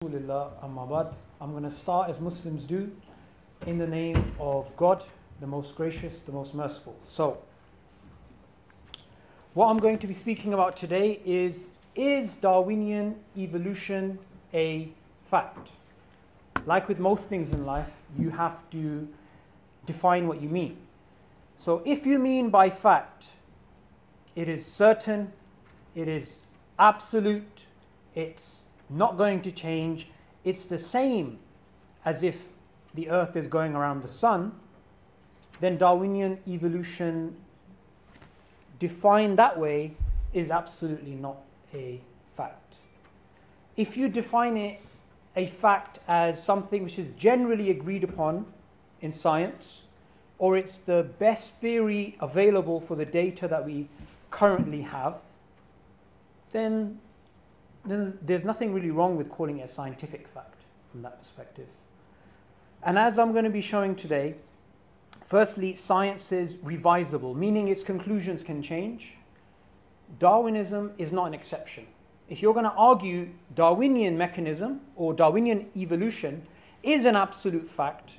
Alhamdulillah, amma ba'd. I'm going to start as Muslims do in the name of God, the most gracious, the most merciful. So, what I'm going to be speaking about today is Darwinian evolution a fact? Like with most things in life, you have to define what you mean. So if you mean by fact, it is certain, it is absolute, it's not going to change, it's the same as if the earth is going around the sun, then Darwinian evolution defined that way is absolutely not a fact. If you define it a fact as something which is generally agreed upon in science, or it's the best theory available for the data that we currently have, then there's nothing really wrong with calling it a scientific fact from that perspective. And as I'm going to be showing today, firstly, science is revisable, meaning its conclusions can change. Darwinism is not an exception. If you're going to argue Darwinian mechanism or Darwinian evolution is an absolute fact,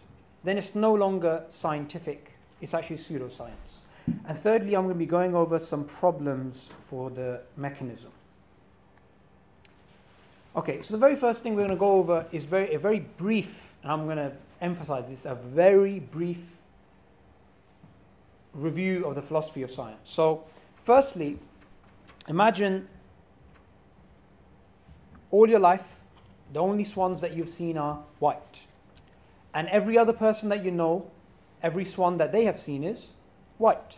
then it's no longer scientific, it's actually pseudoscience. And thirdly, I'm going to be going over some problems for the mechanism. Okay, so the very first thing we're going to go over is a very brief, and I'm going to emphasize this, a very brief review of the philosophy of science. So, firstly, imagine all your life, the only swans that you've seen are white. And every other person that you know, every swan that they have seen is white.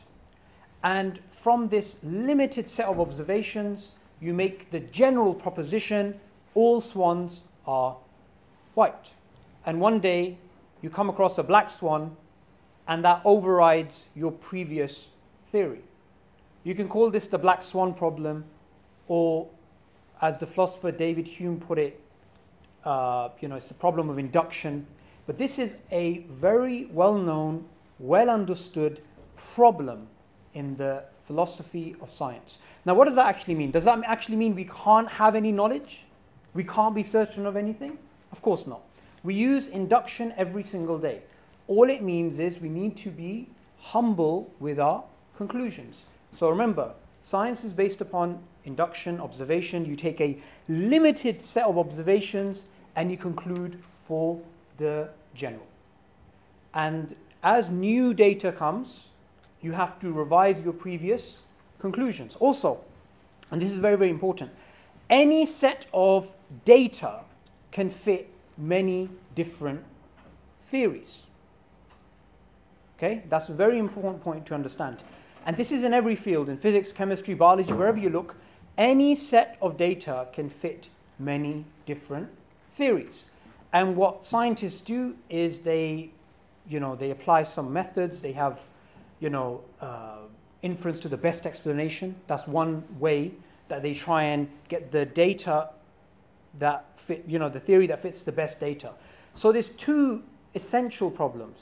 And from this limited set of observations, you make the general proposition, all swans are white. And one day, you come across a black swan, and that overrides your previous theory. You can call this the black swan problem, or as the philosopher David Hume put it, it's the problem of induction. But this is a very well-known, well-understood problem in the philosophy of science. Now, what does that actually mean? Does that actually mean we can't have any knowledge? We can't be certain of anything? Of course not. We use induction every single day. All it means is we need to be humble with our conclusions. So remember, science is based upon induction, observation. You take a limited set of observations and you conclude for the general. And as new data comes, you have to revise your previous conclusions. Also, and this is very, very important, any set of data can fit many different theories. Okay, that's a very important point to understand. And this is in every field, in physics, chemistry, biology, wherever you look, any set of data can fit many different theories. And what scientists do is they apply some methods, they have, inference to the best explanation. That's one way that they try and get the data that fit, the theory that fits the best data. So there's two essential problems.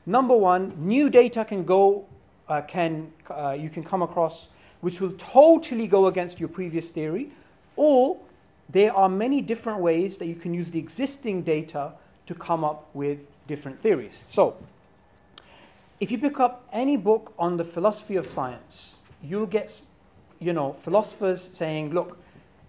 Number one, new data can you can come across which will totally go against your previous theory, or there are many different ways that you can use the existing data to come up with different theories. So, if you pick up any book on the philosophy of science, you'll get, philosophers saying, look,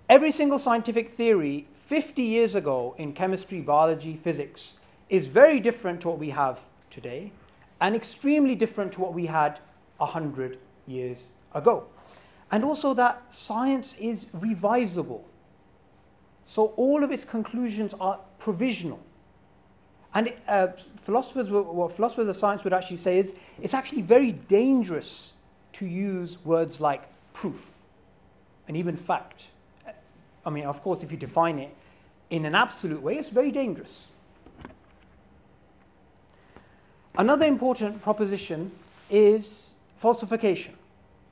every single scientific theory 50 years ago in chemistry, biology, physics is very different to what we have today, and extremely different to what we had 100 years ago. And also that science is revisable. So all of its conclusions are provisional. And what philosophers of science would actually say is, it's actually very dangerous to use words like proof and even fact. I mean, of course, if you define it in an absolute way, it's very dangerous. Another important proposition is falsification.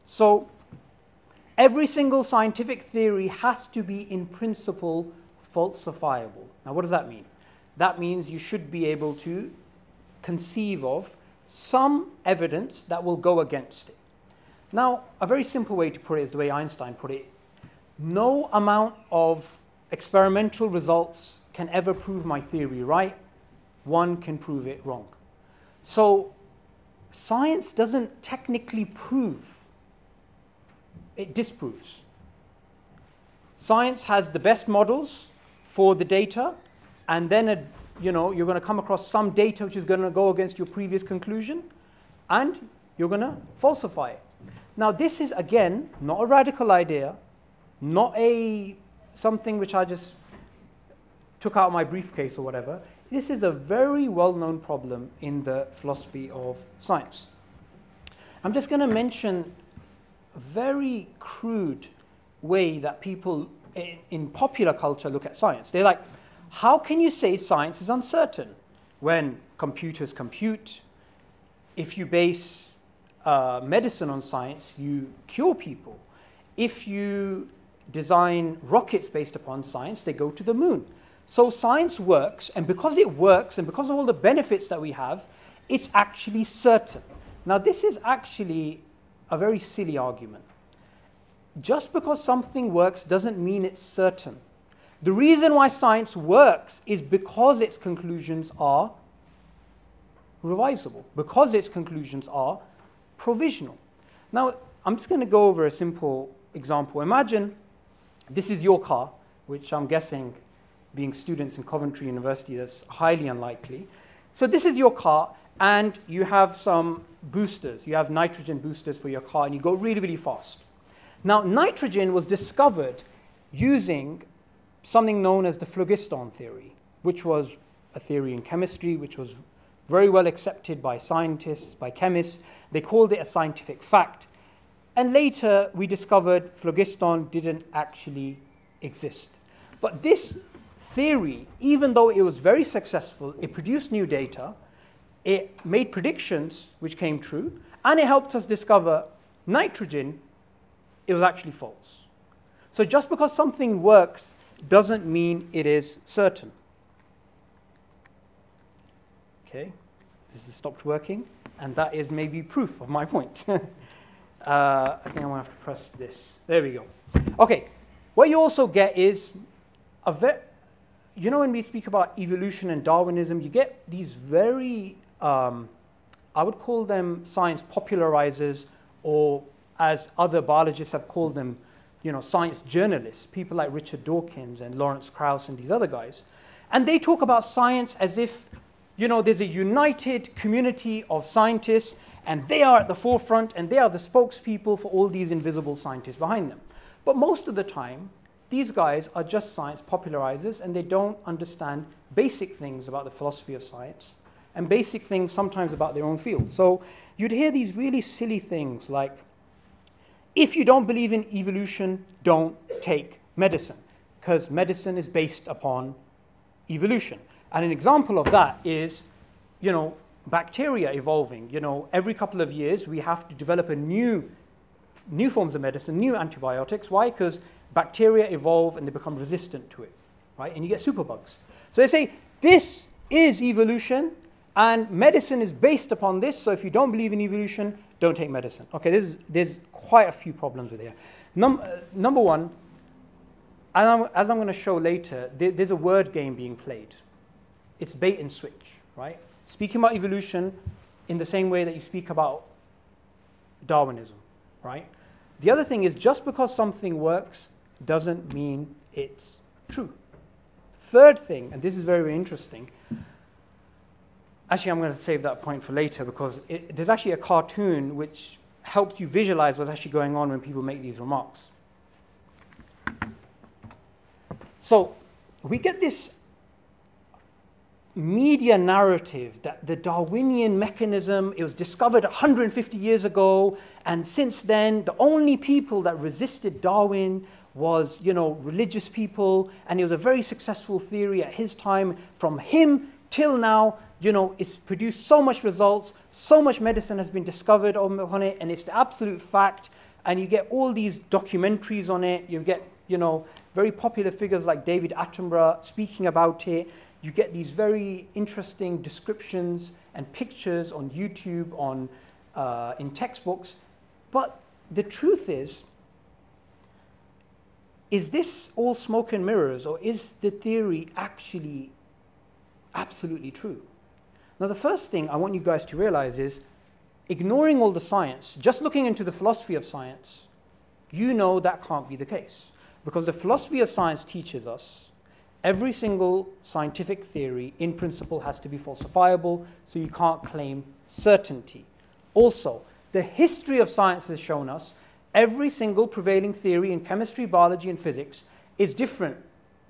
So every single scientific theory has to be, in principle, falsifiable. Now, what does that mean? That means you should be able to conceive of some evidence that will go against it. Now, a very simple way to put it is the way Einstein put it. No amount of experimental results can ever prove my theory right, one can prove it wrong. So science doesn't technically prove, it disproves. Science has the best models for the data, and then you're going to come across some data which is going to go against your previous conclusion, and you're going to falsify it. Now this is, again, not a radical idea, not something which I just took out of my briefcase or whatever. This is a very well-known problem in the philosophy of science. I'm just going to mention a very crude way that people in popular culture look at science. They're like, how can you say science is uncertain when computers compute? If you base medicine on science, you cure people. If you design rockets based upon science, they go to the moon. So science works, and because it works, and because of all the benefits that we have, it's actually certain. Now this is actually a very silly argument. Just because something works doesn't mean it's certain. The reason why science works is because its conclusions are revisable, because its conclusions are provisional. Now, I'm just going to go over a simple example. Imagine this is your car, which I'm guessing, being students in Coventry University, that's highly unlikely. So this is your car, and you have some boosters. You have nitrogen boosters for your car, and you go really, really fast. Now, nitrogen was discovered using something known as the phlogiston theory, which was a theory in chemistry, which was very well accepted by scientists, by chemists. They called it a scientific fact. And later, we discovered phlogiston didn't actually exist. But this theory, even though it was very successful, it produced new data, it made predictions which came true, and it helped us discover nitrogen, it was actually false. So just because something works doesn't mean it is certain. Okay, this has stopped working, and that is maybe proof of my point. I think I'm going to have to press this. There we go. Okay, what you also get is, when we speak about evolution and Darwinism, you get these very, I would call them science popularizers, or as other biologists have called them, science journalists, people like Richard Dawkins and Lawrence Krauss and these other guys. And they talk about science as if, there's a united community of scientists, and they are at the forefront, and they are the spokespeople for all these invisible scientists behind them. But most of the time, these guys are just science popularizers, and they don't understand basic things about the philosophy of science, and basic things sometimes about their own field. So you'd hear these really silly things like, if you don't believe in evolution, don't take medicine, because medicine is based upon evolution. And an example of that is, bacteria evolving. Every couple of years we have to develop new forms of medicine, new antibiotics. Why? Because bacteria evolve and they become resistant to it, right? And you get superbugs. So they say, this is evolution, and medicine is based upon this, so if you don't believe in evolution, don't take medicine. Okay, there's quite a few problems with here. Number one, as I'm going to show later, there's a word game being played. It's bait and switch, right? Speaking about evolution in the same way that you speak about Darwinism, right? The other thing is, just because something works doesn't mean it's true. Third thing, and this is very, very interesting. Actually, I'm going to save that point for later, because there's actually a cartoon which helps you visualize what's actually going on when people make these remarks. So we get this media narrative that the Darwinian mechanism, it was discovered 150 years ago, and since then the only people that resisted Darwin was, religious people, and it was a very successful theory at his time. From him till now, it's produced so much results, so much medicine has been discovered on it, and it's the absolute fact. And you get all these documentaries on it. You get, very popular figures like David Attenborough speaking about it. You get these very interesting descriptions and pictures on YouTube, in textbooks. But the truth is, is this all smoke and mirrors, or is the theory actually absolutely true? Now, the first thing I want you guys to realize is, ignoring all the science, just looking into the philosophy of science, you know that can't be the case. Because the philosophy of science teaches us every single scientific theory, in principle, has to be falsifiable, so you can't claim certainty. Also, the history of science has shown us every single prevailing theory in chemistry, biology, and physics is different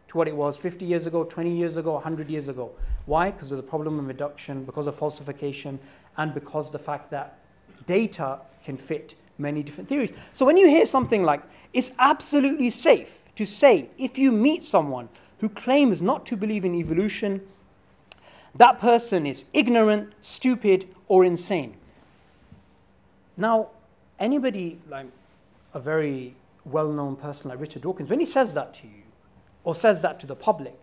to what it was 50 years ago, 20 years ago, 100 years ago. Why? Because of the problem of reduction, because of falsification, and because of the fact that data can fit many different theories. So when you hear something like, it's absolutely safe to say, if you meet someone who claims not to believe in evolution, that person is ignorant, stupid, or insane. Now, anybody like a very well-known person like Richard Dawkins, when he says that to you, or says that to the public,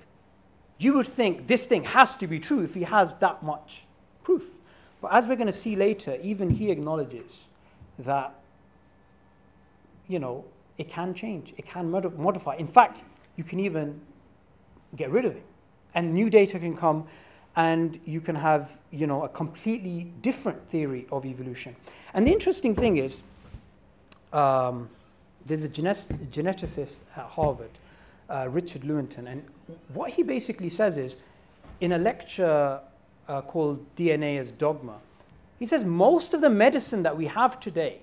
you would think this thing has to be true if he has that much proof. But as we're going to see later, even he acknowledges that, you know, it can change, it can modify. In fact, you can even get rid of it. And new data can come, and you can have, you know, a completely different theory of evolution. And the interesting thing is, there's a geneticist at Harvard, Richard Lewontin, and what he basically says is, in a lecture called DNA as Dogma, he says most of the medicine that we have today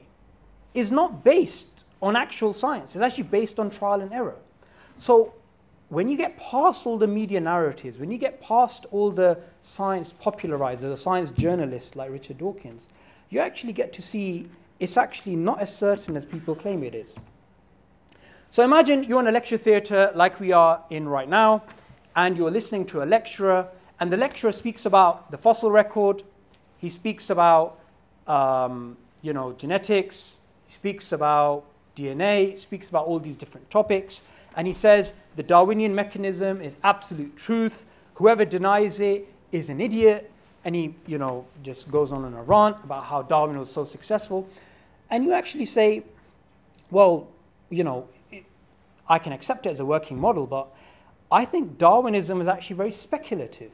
is not based on actual science. It's actually based on trial and error. So when you get past all the media narratives, when you get past all the science popularizers, the science journalists like Richard Dawkins, you actually get to see it's actually not as certain as people claim it is. So imagine you're in a lecture theatre like we are in right now, and you're listening to a lecturer, and the lecturer speaks about the fossil record, he speaks about you know, genetics, he speaks about DNA, he speaks about all these different topics, and he says the Darwinian mechanism is absolute truth, whoever denies it is an idiot, and he, you know, just goes on a rant about how Darwin was so successful. And you actually say, well, you know, I can accept it as a working model, but I think Darwinism is actually very speculative.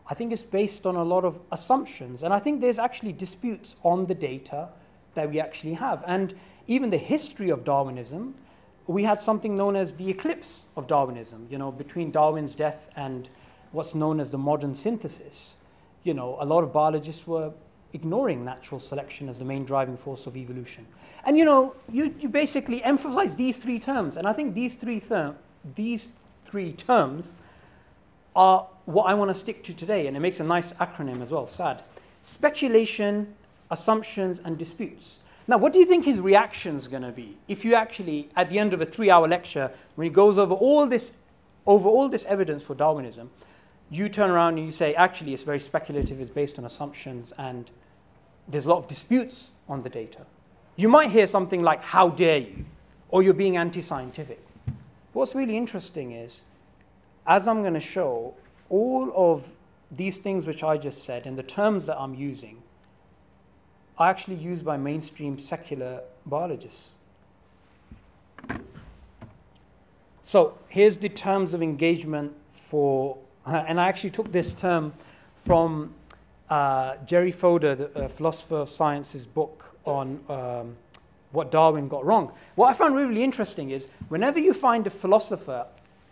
I think it's based on a lot of assumptions, and I think there's actually disputes on the data that we actually have. And even the history of Darwinism, we had something known as the eclipse of Darwinism, you know, between Darwin's death and what's known as the modern synthesis. You know, a lot of biologists were ignoring natural selection as the main driving force of evolution. And you know, you basically emphasize these three terms, and I think these three terms are what I want to stick to today, and it makes a nice acronym as well, SAD. Speculation, assumptions, and disputes. Now, what do you think his reaction is going to be if you actually, at the end of a 3-hour lecture, when he goes over all this evidence for Darwinism, you turn around and you say, actually, it's very speculative, it's based on assumptions, and there's a lot of disputes on the data. You might hear something like, how dare you, or you're being anti-scientific. What's really interesting is, as I'm going to show, all of these things which I just said and the terms that I'm using are actually used by mainstream secular biologists. So here's the terms of engagement for, and I actually took this term from Jerry Fodor, the philosopher of science's book on what Darwin got wrong. What I found really interesting is whenever you find a philosopher,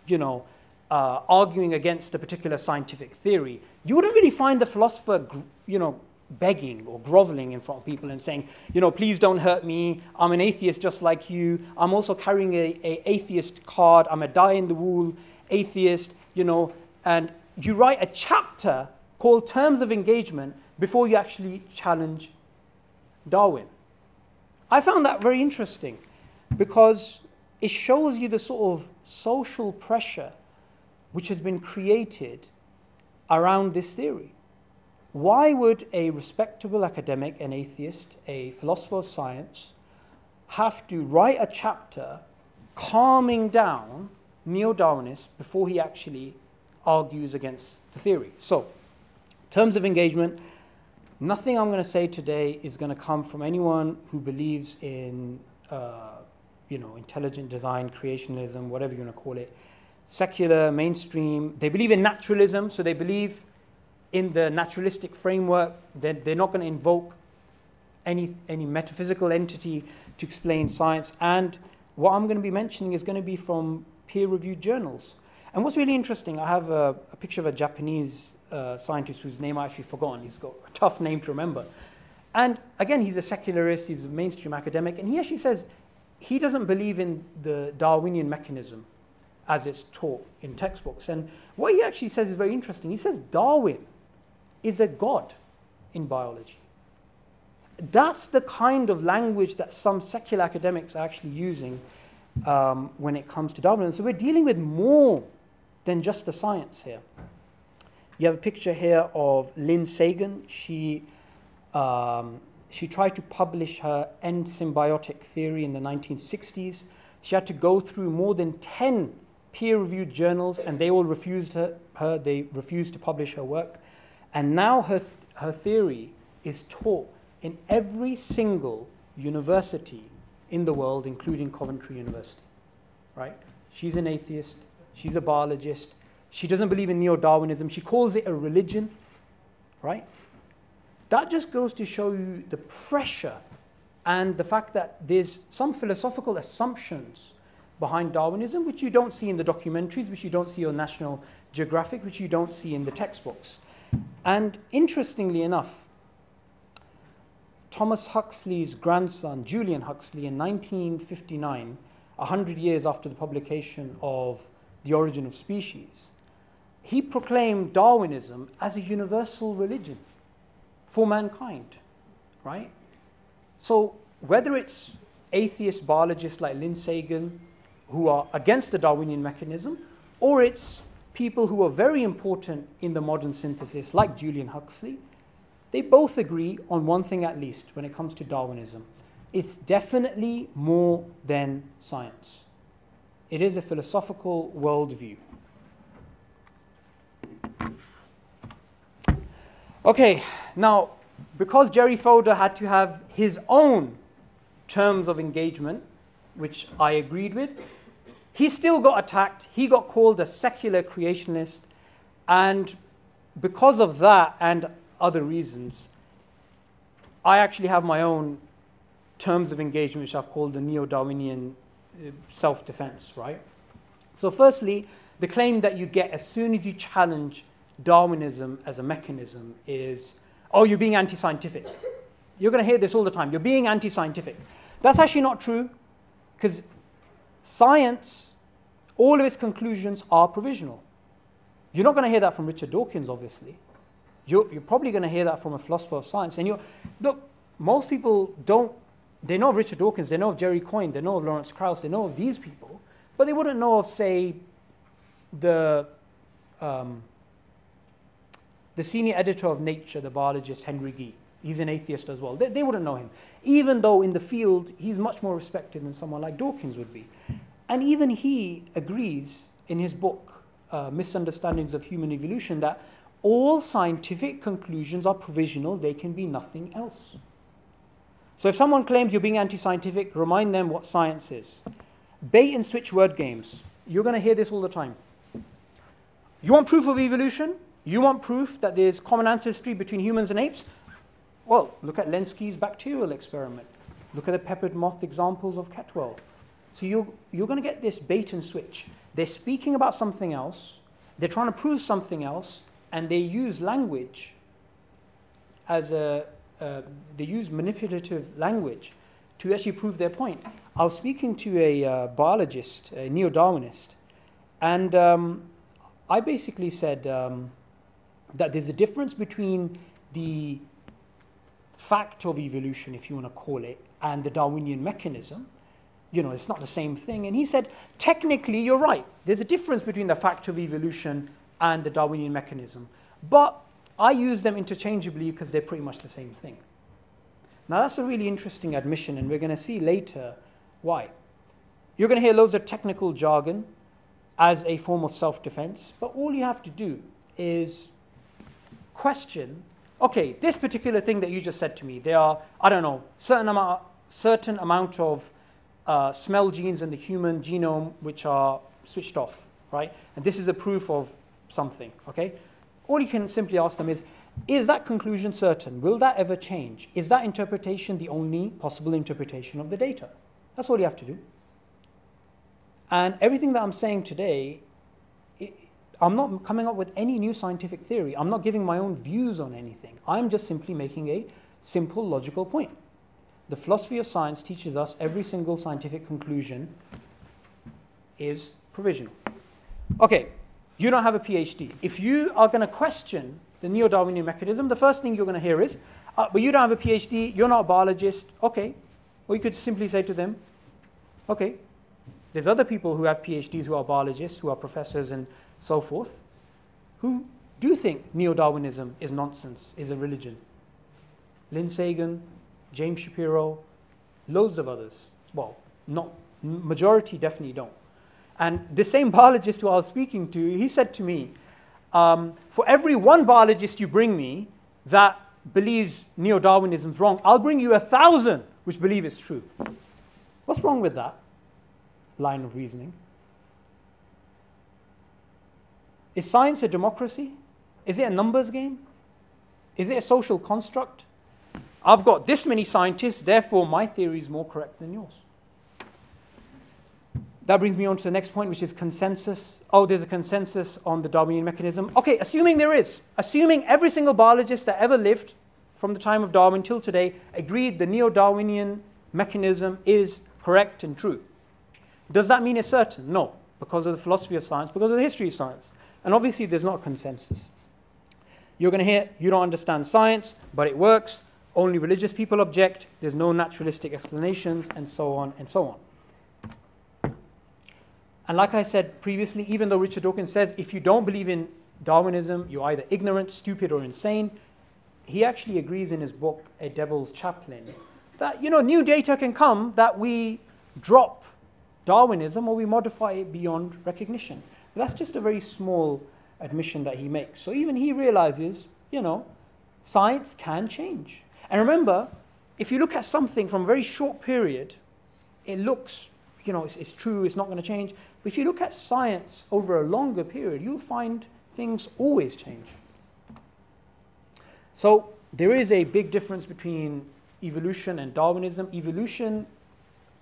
you know, arguing against a particular scientific theory, you wouldn't really find the philosopher, you know, begging or groveling in front of people and saying, you know, please don't hurt me. I'm an atheist just like you. I'm also carrying a atheist card. I'm a die-in-the-wool atheist, you know, and you write a chapter called Terms of Engagement before you actually challenge Darwin. I found that very interesting because it shows you the sort of social pressure which has been created around this theory. Why would a respectable academic, an atheist, a philosopher of science, have to write a chapter calming down neo-Darwinists before he actually argues against the theory? So, terms of engagement, nothing I'm going to say today is going to come from anyone who believes in intelligent design, creationism, whatever you want to call it, secular, mainstream. They believe in naturalism, so they believe in the naturalistic framework. They're not going to invoke any metaphysical entity to explain science. And what I'm going to be mentioning is going to be from peer-reviewed journals. And what's really interesting, I have a picture of a Japanese scientist whose name I've actually forgotten. He's got a tough name to remember. And again, he's a secularist, he's a mainstream academic, and he actually says he doesn't believe in the Darwinian mechanism as it's taught in textbooks. And what he actually says is very interesting. He says Darwin is a god in biology. That's the kind of language that some secular academics are actually using when it comes to Darwin. So we're dealing with more than just the science here. You have a picture here of Lynn Sagan. She tried to publish her end symbiotic theory in the 1960s. She had to go through more than 10 peer-reviewed journals, and they all refused her. They refused to publish her work. And now her theory is taught in every single university in the world, including Coventry University, right? She's an atheist. She's a biologist. She doesn't believe in neo-Darwinism. She calls it a religion, right? That just goes to show you the pressure and the fact that there's some philosophical assumptions behind Darwinism, which you don't see in the documentaries, which you don't see on National Geographic, which you don't see in the textbooks. And interestingly enough, Thomas Huxley's grandson, Julian Huxley, in 1959, 100 years after the publication of The Origin of Species, he proclaimed Darwinism as a universal religion for mankind, right? So whether it's atheist biologists like Lynn Sagan, who are against the Darwinian mechanism, or it's people who are very important in the modern synthesis, like Julian Huxley, they both agree on one thing at least when it comes to Darwinism. It's definitely more than science. It is a philosophical worldview. Okay, now, because Jerry Fodor had to have his own terms of engagement, which I agreed with, he still got attacked. He got called a secular creationist. And because of that and other reasons, I actually have my own terms of engagement, which I've called the neo-Darwinian self-defense, right? So firstly, the claim that you get as soon as you challenge Darwinism as a mechanism is, oh, you're being anti-scientific. You're going to hear this all the time. You're being anti-scientific. That's actually not true, because science, all of its conclusions are provisional. You're not going to hear that from Richard Dawkins, obviously. You're probably going to hear that from a philosopher of science. And look, most people don't, they know of Richard Dawkins, they know of Jerry Coyne, they know of Lawrence Krauss, they know of these people, but they wouldn't know of, say, the senior editor of Nature, the biologist Henry Gee. He's an atheist as well. They wouldn't know him, even though in the field he's much more respected than someone like Dawkins would be. And even he agrees in his book, Misunderstandings of Human Evolution, that all scientific conclusions are provisional, they can be nothing else. So if someone claims you're being anti-scientific, remind them what science is. Bait and switch word games. You're going to hear this all the time. You want proof of evolution? You want proof that there's common ancestry between humans and apes? Well, look at Lenski's bacterial experiment. Look at the peppered moth examples of Ketwell. So you're going to get this bait and switch. They're speaking about something else, they're trying to prove something else, and they use language as they use manipulative language to actually prove their point. I was speaking to a biologist, a neo-Darwinist, and I basically said that there's a difference between the fact of evolution, if you want to call it, and the Darwinian mechanism. You know, it's not the same thing. And he said, technically, you're right. There's a difference between the fact of evolution and the Darwinian mechanism. But I use them interchangeably because they're pretty much the same thing. Now, that's a really interesting admission, and we're going to see later why. You're going to hear loads of technical jargon as a form of self-defense, but all you have to do is question, okay, this particular thing that you just said to me, there are, I don't know, certain amount of smell genes in the human genome which are switched off, right? And this is a proof of something, okay? All you can simply ask them is that conclusion certain? Will that ever change? Is that interpretation the only possible interpretation of the data? That's all you have to do. And everything that I'm saying today, I'm not coming up with any new scientific theory. I'm not giving my own views on anything. I'm just simply making a simple logical point. The philosophy of science teaches us every single scientific conclusion is provisional. Okay, you don't have a PhD. If you are going to question the neo-Darwinian mechanism, the first thing you're going to hear is, but you don't have a PhD, you're not a biologist. Okay, or you could simply say to them, okay, there's other people who have PhDs who are biologists, who are professors and so forth, who do think neo-Darwinism is nonsense, is a religion. Lynn Sagan, James Shapiro, loads of others. Well, not majority definitely don't. And the same biologist who I was speaking to, he said to me, for every one biologist you bring me that believes neo-Darwinism is wrong, I'll bring you 1,000 which believe it's true. What's wrong with that line of reasoning? Is science a democracy? Is it a numbers game? Is it a social construct? I've got this many scientists, therefore my theory is more correct than yours. That brings me on to the next point, which is consensus. Oh, there's a consensus on the Darwinian mechanism. Okay, assuming there is, assuming every single biologist that ever lived from the time of Darwin till today agreed the neo-Darwinian mechanism is correct and true. Does that mean it's certain? No, because of the philosophy of science, because of the history of science. And obviously there's not a consensus. You're going to hear, you don't understand science, but it works. Only religious people object. There's no naturalistic explanations, and so on and so on. And like I said previously, even though Richard Dawkins says, if you don't believe in Darwinism, you're either ignorant, stupid, or insane, he actually agrees in his book, A Devil's Chaplain, that, new data can come that we drop Darwinism or we modify it beyond recognition. But that's just a very small admission that he makes. So even he realizes, science can change. And remember, if you look at something from a very short period, it looks, it's true, it's not going to change. But if you look at science over a longer period, you'll find things always change. So there is a big difference between evolution and Darwinism. Evolution,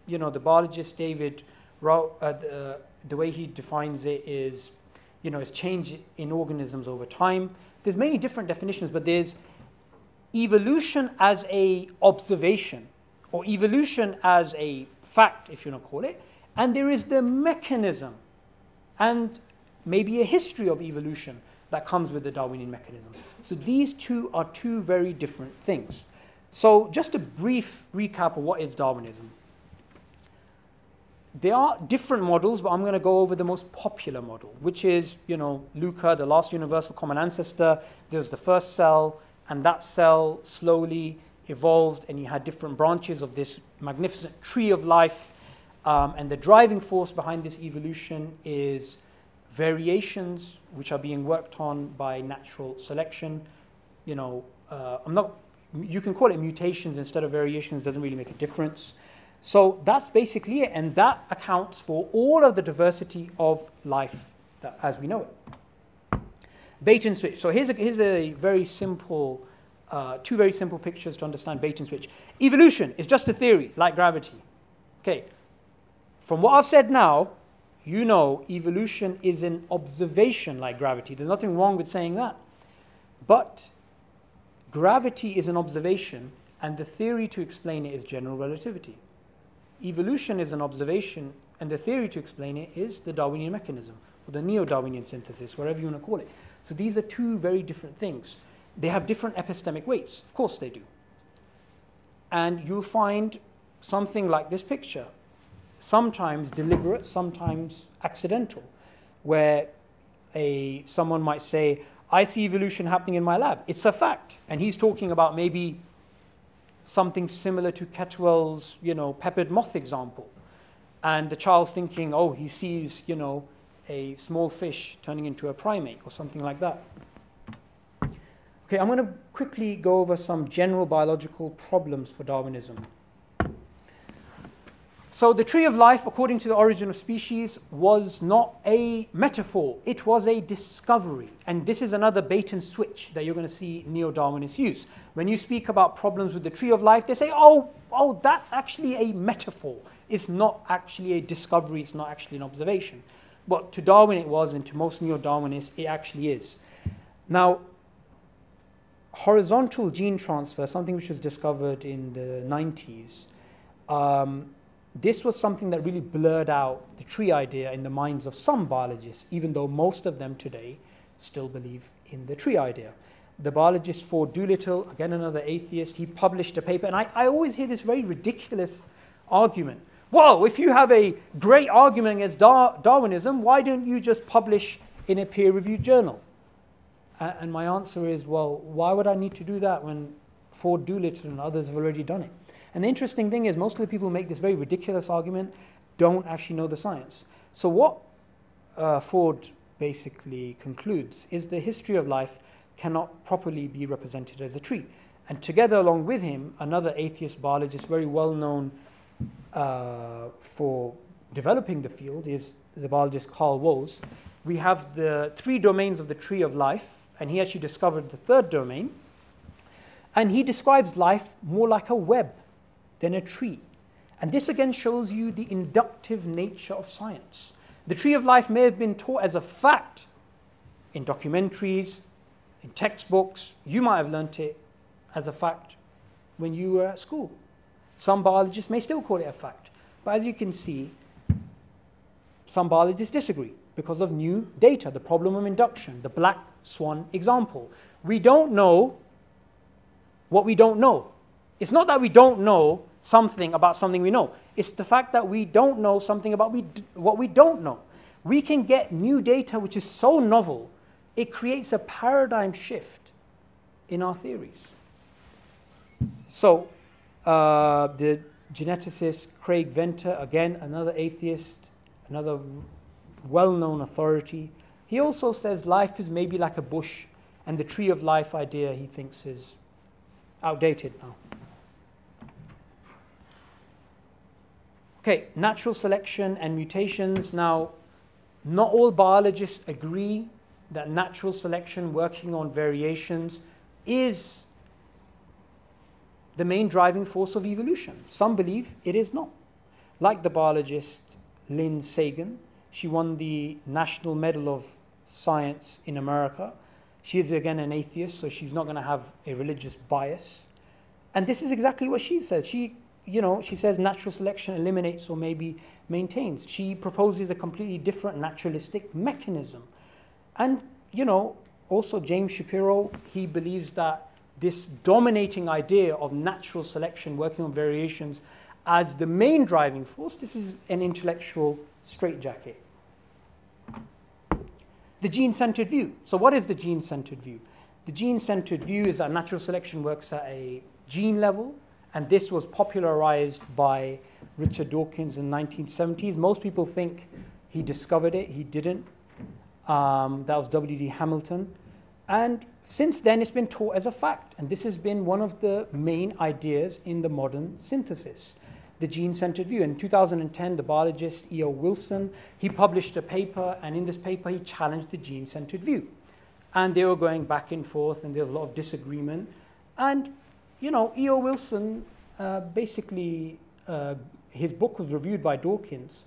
the biologist David wrote, the way he defines it is, it's change in organisms over time. There's many different definitions, but there's evolution as a observation, or evolution as a fact, if you want to call it, and there is the mechanism and maybe a history of evolution that comes with the Darwinian mechanism. So these two are two very different things. So just a brief recap of what is Darwinism. There are different models, but I'm going to go over the most popular model, which is, Luca, the last universal common ancestor. There's the first cell, and that cell slowly evolved, and you had different branches of this magnificent tree of life. And the driving force behind this evolution is variations which are being worked on by natural selection. You can call it mutations instead of variations, doesn't really make a difference. So that's basically it, and that accounts for all of the diversity of life as we know it. Bait and switch. So here's a very simple, two very simple pictures to understand bait and switch. Evolution is just a theory, like gravity. Okay. From what I've said now, evolution is an observation like gravity. There's nothing wrong with saying that. But gravity is an observation, and the theory to explain it is general relativity. Evolution is an observation, and the theory to explain it is the Darwinian mechanism, or the neo-Darwinian synthesis, whatever you want to call it. So these are two very different things. They have different epistemic weights. Of course they do. And you'll find something like this picture, sometimes deliberate, sometimes accidental, where someone might say, I see evolution happening in my lab. It's a fact. And he's talking about maybe something similar to Ketwell's, peppered moth example. And the child's thinking, oh, he sees, a small fish turning into a primate or something like that. Okay, I'm going to quickly go over some general biological problems for Darwinism. So the tree of life, according to the Origin of Species, was not a metaphor. It was a discovery. And this is another bait and switch that you're going to see neo-Darwinists use. When you speak about problems with the tree of life, they say, oh, that's actually a metaphor. It's not actually a discovery. It's not actually an observation. But to Darwin it was, and to most neo-Darwinists, it actually is. Now, horizontal gene transfer, something which was discovered in the 90s, this was something that really blurred out the tree idea in the minds of some biologists, even though most of them today still believe in the tree idea. The biologist Ford Doolittle, again another atheist, he published a paper, and I always hear this very ridiculous argument. Whoa, if you have a great argument against Darwinism, why don't you just publish in a peer-reviewed journal? And my answer is, well, why would I need to do that when Ford Doolittle and others have already done it? And the interesting thing is, most of the people who make this very ridiculous argument don't actually know the science. So what Ford basically concludes is the history of life cannot properly be represented as a tree. And together along with him, another atheist biologist, very well known for developing the field, is the biologist Carl Woese. We have the 3 domains of the tree of life, and he actually discovered the 3rd domain. And he describes life more like a web than a tree. And this again shows you the inductive nature of science. The tree of life may have been taught as a fact in documentaries, in textbooks. You might have learnt it as a fact when you were at school. Some biologists may still call it a fact. But as you can see, some biologists disagree because of new data, the problem of induction, the black swan example. We don't know what we don't know. It's not that we don't know something about something we know. It's the fact that we don't know something about what we don't know. We can get new data which is so novel, it creates a paradigm shift in our theories. So, the geneticist Craig Venter, again, another atheist, another well-known authority, he also says life is maybe like a bush, and the tree of life idea he thinks is outdated now. Okay, natural selection and mutations. Now, not all biologists agree that natural selection working on variations is the main driving force of evolution. Some believe it is not. Like the biologist Lynn Sagan, she won the National Medal of Science in America. She is again an atheist, so she's not going to have a religious bias. And this is exactly what she said. She says natural selection eliminates or maybe maintains. She proposes a completely different naturalistic mechanism. And, also James Shapiro, he believes that this dominating idea of natural selection working on variations as the main driving force, this is an intellectual straitjacket. The gene-centered view. So what is the gene-centered view? The gene-centered view is that natural selection works at a gene level, and this was popularized by Richard Dawkins in the 1970s. Most people think he discovered it. He didn't. That was W.D. Hamilton. And since then, it's been taught as a fact. And this has been one of the main ideas in the modern synthesis, the gene-centered view. In 2010, the biologist E.O. Wilson, he published a paper, and in this paper, he challenged the gene-centered view. And they were going back and forth, and there was a lot of disagreement. And E.O. Wilson, basically, his book was reviewed by Dawkins,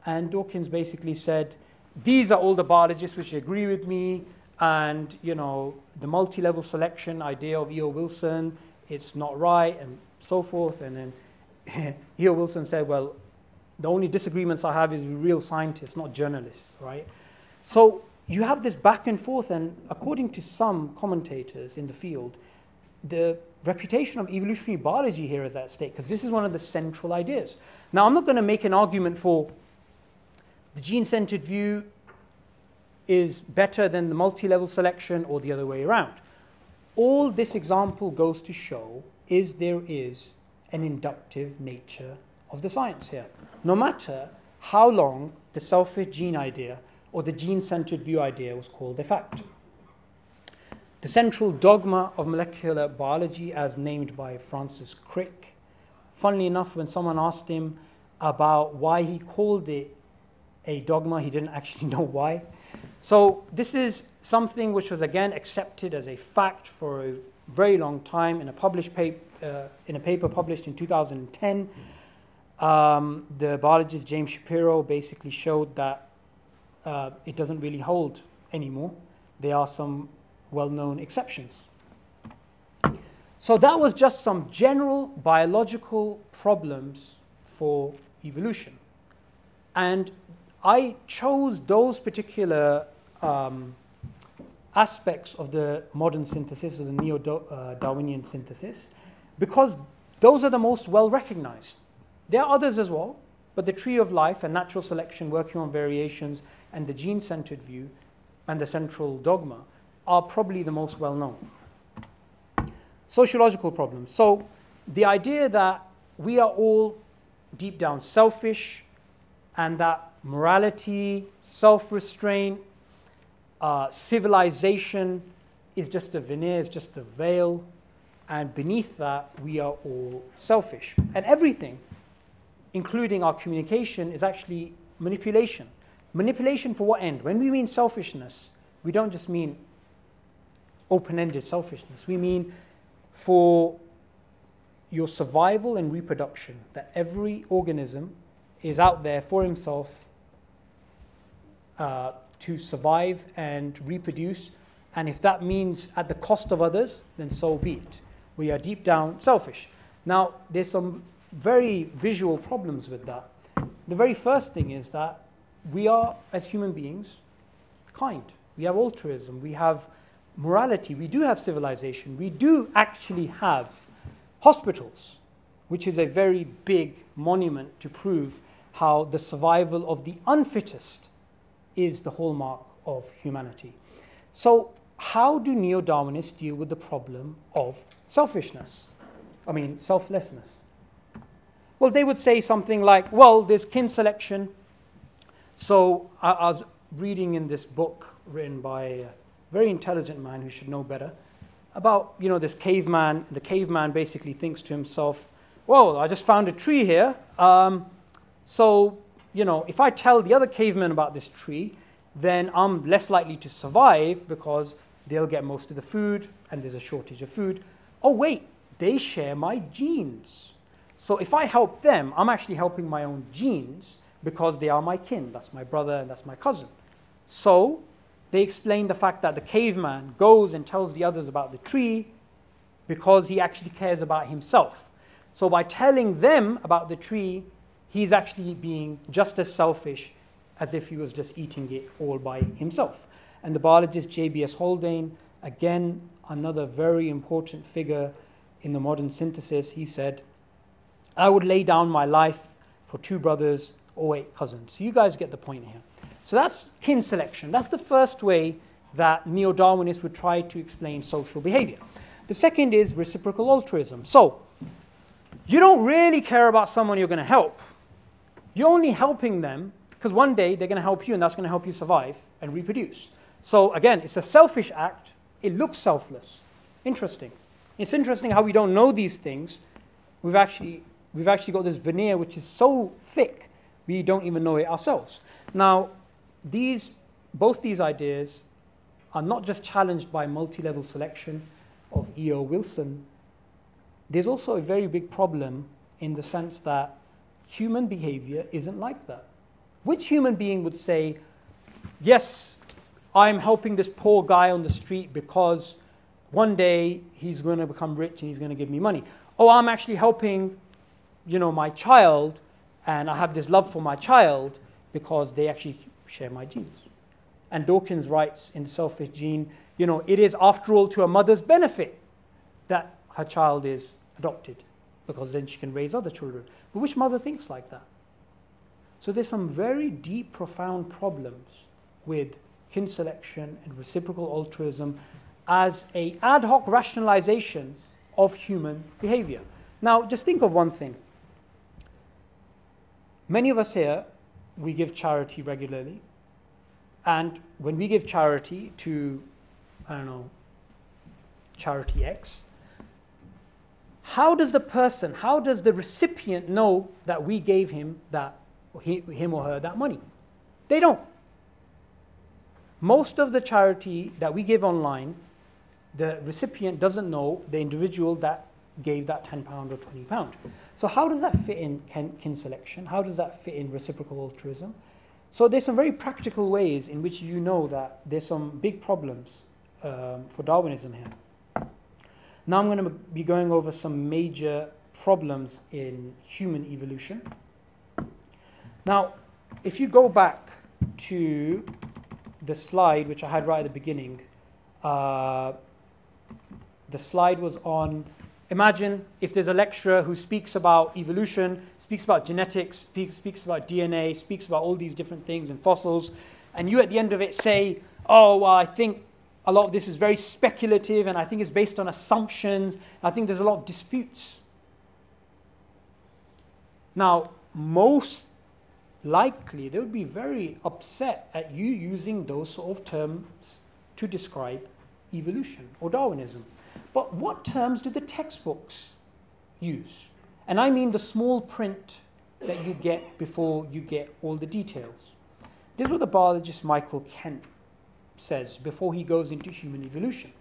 and Dawkins basically said, these are all the biologists which agree with me, and, the multi-level selection idea of E.O. Wilson, it's not right, and so forth. And then E.O. Wilson said, well, the only disagreements I have is with real scientists, not journalists, right? So you have this back and forth, and according to some commentators in the field, the reputation of evolutionary biology here is at stake, because this is one of the central ideas. Now, I'm not going to make an argument for the gene-centered view is better than the multi-level selection or the other way around. All this example goes to show is there is an inductive nature of the science here. No matter how long the selfish gene idea or the gene-centered view idea was called a fact. The central dogma of molecular biology, as named by Francis Crick. Funnily enough, when someone asked him, about why he called it a dogma. He didn't actually know why. So this is something which was again accepted as a fact for a very long time in a paper published in 2010. The biologist James Shapiro basically showed that it doesn't really hold anymore. There are some well-known exceptions. So that was just some general biological problems for evolution. And I chose those particular aspects of the modern synthesis, or the neo-Darwinian synthesis, because those are the most well-recognized. There are others as well, but the tree of life and natural selection working on variations and the gene-centered view and the central dogma are probably the most well-known. Sociological problems. So the idea that we are all deep down selfish and that morality, self-restraint, civilization is just a veneer, is just a veil, and beneath that we are all selfish. And everything, including our communication, is actually manipulation. Manipulation for what end? When we mean selfishness, we don't just mean open-ended selfishness. We mean for your survival and reproduction, that every organism is out there for himself to survive and reproduce. And if that means at the cost of others, then so be it. We are deep down selfish. Now, there's some very visual problems with that. The very first thing is that we are, as human beings, kind. We have altruism. We have morality. We do have civilization. We do actually have hospitals, which is a very big monument to prove how the survival of the unfittest is the hallmark of humanity. So how do neo-Darwinists deal with the problem of selfishness? Selflessness. Well, they would say something like, well, there's kin selection. So I was reading in this book written by a very intelligent man who should know better about, this caveman. The caveman basically thinks to himself, well, I just found a tree here. So, if I tell the other cavemen about this tree, then I'm less likely to survive because they'll get most of the food and there's a shortage of food. Oh, wait, they share my genes. So if I help them, I'm actually helping my own genes because they are my kin. That's my brother and that's my cousin. So they explain the fact that the caveman goes and tells the others about the tree because he actually cares about himself. So by telling them about the tree, he's actually being just as selfish as if he was just eating it all by himself. And the biologist J.B.S. Haldane, again, another very important figure in the modern synthesis, he said, I would lay down my life for 2 brothers or 8 cousins. So you guys get the point here. So that's kin selection. That's the first way that neo-Darwinists would try to explain social behavior. The second is reciprocal altruism. So you don't really care about someone you're going to help. You're only helping them because one day they're going to help you and that's going to help you survive and reproduce. So again, it's a selfish act. It looks selfless. Interesting. It's interesting how we don't know these things. We've actually got this veneer which is so thick we don't even know it ourselves. Now, both these ideas are not just challenged by multi-level selection of E.O. Wilson. There's also a very big problem in the sense that human behavior isn't like that. Which human being would say, yes, I'm helping this poor guy on the street because one day he's going to become rich and he's going to give me money. Oh, I'm actually helping, my child, and I have this love for my child because they actually share my genes. And Dawkins writes in Selfish Gene, it is after all to a mother's benefit that her child is adopted because then she can raise other children. But which mother thinks like that? So there's some very deep, profound problems with kin selection and reciprocal altruism as an ad hoc rationalization of human behavior. Now, just think of one thing. Many of us here, we give charity regularly. And when we give charity to, charity X, how does the recipient know that we gave him him or her that money? They don't. Most of the charity that we give online, the recipient doesn't know the individual that gave that £10 or £20. So how does that fit in kin selection? How does that fit in reciprocal altruism? So there's some very practical ways in which you know that there's some big problems for Darwinism here. Now I'm going to be going over some major problems in human evolution. Now, if you go back to the slide which I had right at the beginning, the slide was on, imagine if there's a lecturer who speaks about evolution, speaks about genetics, speaks about DNA, speaks about all these different things and fossils, and you at the end of it say, oh, well, I think a lot of this is very speculative and I think it's based on assumptions. I think there's a lot of disputes. Now, most likely they would be very upset at you using those sort of terms to describe evolution or Darwinism. But what terms do the textbooks use? And I mean the small print that you get before you get all the details. This is what the biologist Michael Kent says before he goes into human evolution.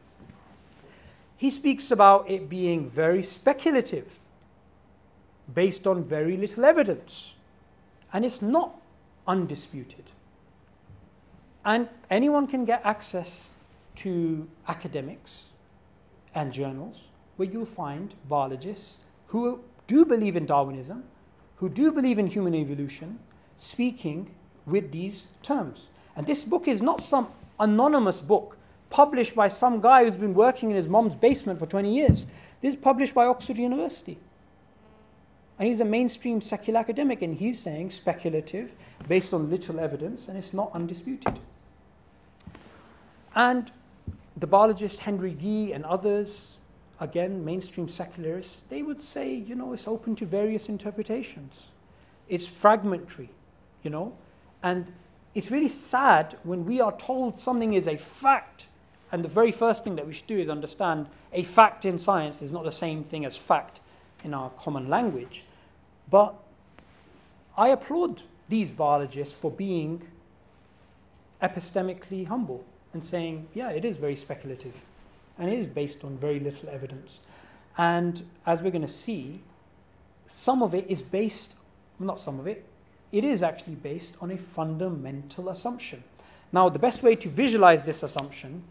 He speaks about it being very speculative, based on very little evidence, and it's not undisputed. And anyone can get access to academics and journals where you'll find biologists who do believe in Darwinism, who do believe in human evolution, speaking with these terms. And this book is not some anonymous book published by some guy who's been working in his mom's basement for 20 years. This is published by Oxford University. And he's a mainstream secular academic, and he's saying speculative, based on little evidence, and it's not undisputed. And the biologist Henry Gee and others, again, mainstream secularists, they would say, you know, it's open to various interpretations. It's fragmentary, you know, and it's really sad when we are told something is a fact, and the very first thing that we should do is understand a fact in science is not the same thing as fact in our common language. But I applaud these biologists for being epistemically humble and saying, yeah, it is very speculative and it is based on very little evidence. And as we're going to see, some of it is based, not some of it, it is actually based on a fundamental assumption. Now, the best way to visualize this assumption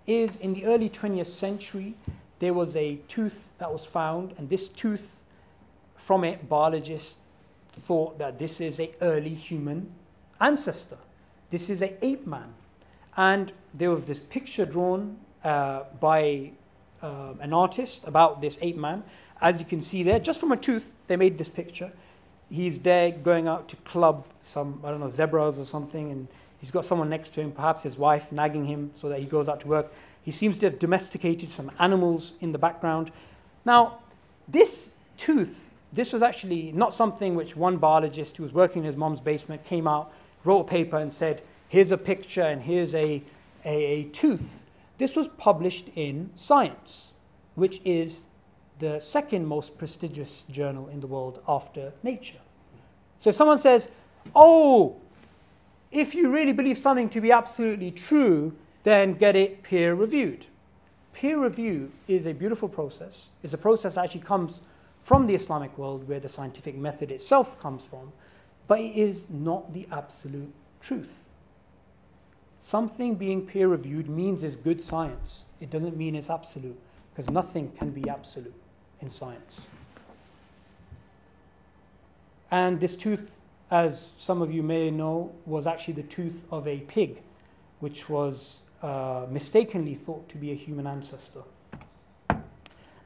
is in the early 20th century, there was a tooth that was found, and this tooth, from it, biologists thought that this is an early human ancestor. This is an ape man. And there was this picture drawn by an artist about this ape man. As you can see there, just from a tooth, they made this picture. He's there going out to club some, I don't know, zebras or something, and he's got someone next to him, perhaps his wife, nagging him so that he goes out to work. He seems to have domesticated some animals in the background. Now, this tooth, this was actually not something which one biologist who was working in his mom's basement came out, wrote a paper and said, here's a picture and here's a tooth. This was published in Science, which is the second most prestigious journal in the world after Nature. So if someone says, oh, if you really believe something to be absolutely true, then get it peer-reviewed. Peer review is a beautiful process. It's a process that actually comes from the Islamic world, where the scientific method itself comes from, but it is not the absolute truth. Something being peer-reviewed means it's good science. It doesn't mean it's absolute, because nothing can be absolute in science. And this tooth, as some of you may know, was actually the tooth of a pig, which was mistakenly thought to be a human ancestor.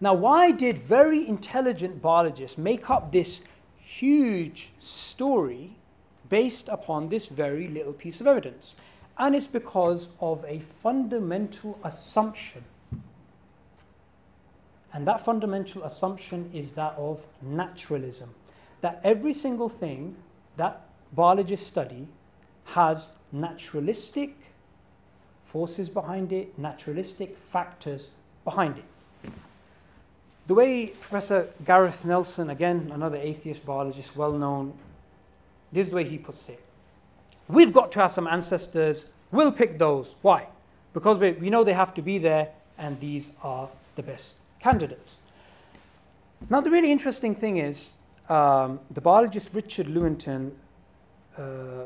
Now, why did very intelligent biologists make up this huge story based upon this very little piece of evidence? And it's because of a fundamental assumption. And that fundamental assumption is that of naturalism. That every single thing that biologists study has naturalistic forces behind it, naturalistic factors behind it. the way Professor Gareth Nelson, again, another atheist biologist, well known, this is the way he puts it. We've got to have some ancestors. We'll pick those. Why? Because we know they have to be there, and these are the best candidates. Now, the really interesting thing is, the biologist Richard Lewontin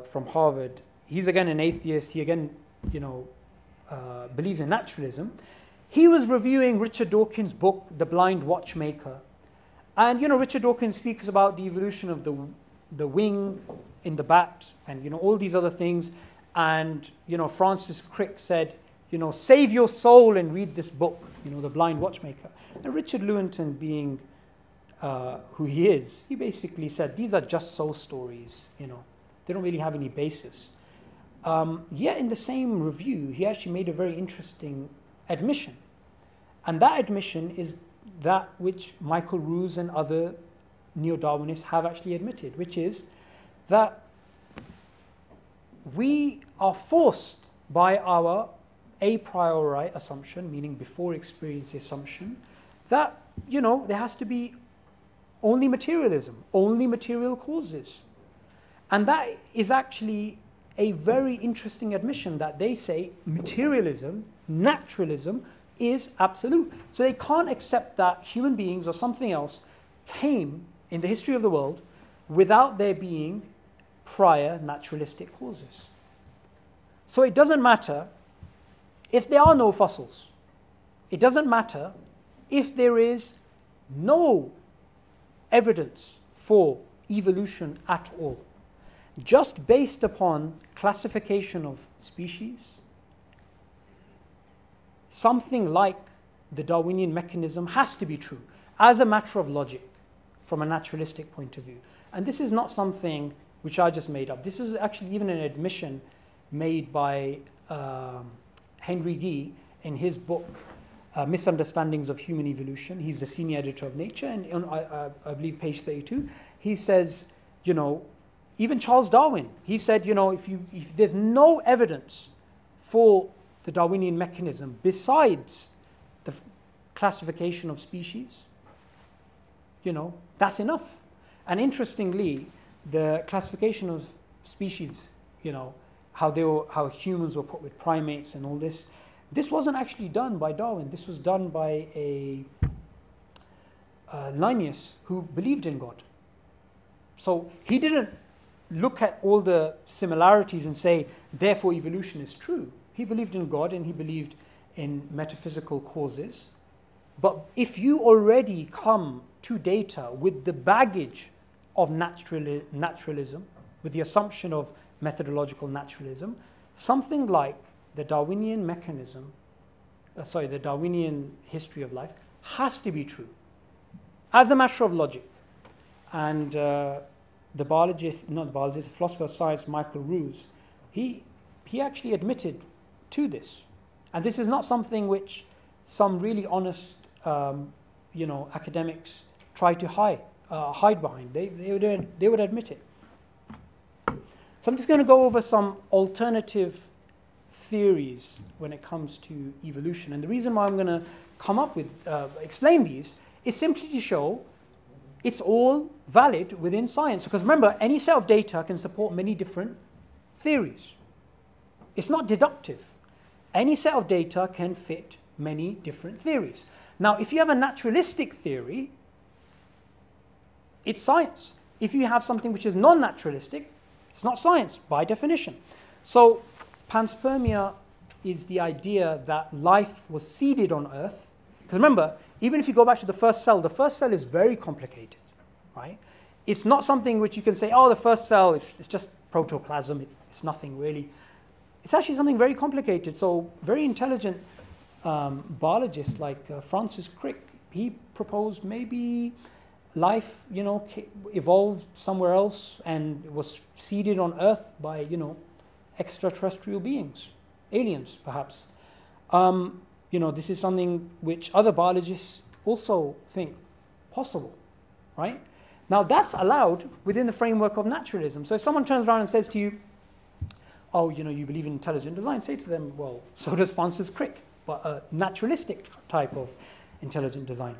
from Harvard, he's again an atheist. He again, believes in naturalism. He was reviewing Richard Dawkins' book, The Blind Watchmaker. And, Richard Dawkins speaks about the evolution of the wing in the bat and, all these other things. And, Francis Crick said, save your soul and read this book, The Blind Watchmaker. And Richard Lewontin, being who he is, he basically said, these are just soul stories, They don't really have any basis. Yet in the same review, he actually made a very interesting admission. And that admission is that which Michael Ruse and other neo-Darwinists have actually admitted, which is that we are forced by our a priori assumption, meaning before experience assumption, that, there has to be only materialism, only material causes. And that is actually a very interesting admission, that they say materialism, naturalism, is absolute. So they can't accept that human beings or something else came in the history of the world without there being prior naturalistic causes. So it doesn't matter if there are no fossils. It doesn't matter if there is no evidence for evolution at all. Just based upon classification of species, something like the Darwinian mechanism has to be true as a matter of logic from a naturalistic point of view. And this is not something which I just made up. This is actually even an admission made by Henry Gee in his book, Misunderstandings of Human Evolution. He's the senior editor of Nature, and on, I believe page 32, he says, even Charles Darwin, he said, if there's no evidence for the Darwinian mechanism besides the classification of species, that's enough. And interestingly, the classification of species, how humans were put with primates and all this, this wasn't actually done by Darwin. This was done by a Linnaeus who believed in God. So he didn't look at all the similarities and say, therefore evolution is true. He believed in God and he believed in metaphysical causes. But if you already come to data with the baggage of naturalism, with the assumption of methodological naturalism, something like the Darwinian mechanism, the Darwinian history of life has to be true as a matter of logic. And the philosopher of science, Michael Ruse, he actually admitted to this. And this is not something which some really honest, academics try to hide behind. They would admit it. So I'm just going to go over some alternative theories when it comes to evolution. And the reason why I'm going to come up with, explain these, is simply to show it's all valid within science. Because remember, any set of data can support many different theories. It's not deductive. Any set of data can fit many different theories. Now, if you have a naturalistic theory, it's science. If you have something which is non-naturalistic, it's not science by definition. So panspermia is the idea that life was seeded on Earth. Because remember, even if you go back to the first cell is very complicated, right? It's not something which you can say, oh, the first cell is just protoplasm. It's nothing really. It's actually something very complicated. So very intelligent biologists like Francis Crick, he proposed maybe life, evolved somewhere else and was seeded on Earth by, extraterrestrial beings, aliens perhaps. This is something which other biologists also think possible, right? Now that's allowed within the framework of naturalism. So if someone turns around and says to you, oh, you believe in intelligent design, say to them, well, so does Francis Crick, but a naturalistic type of intelligent design.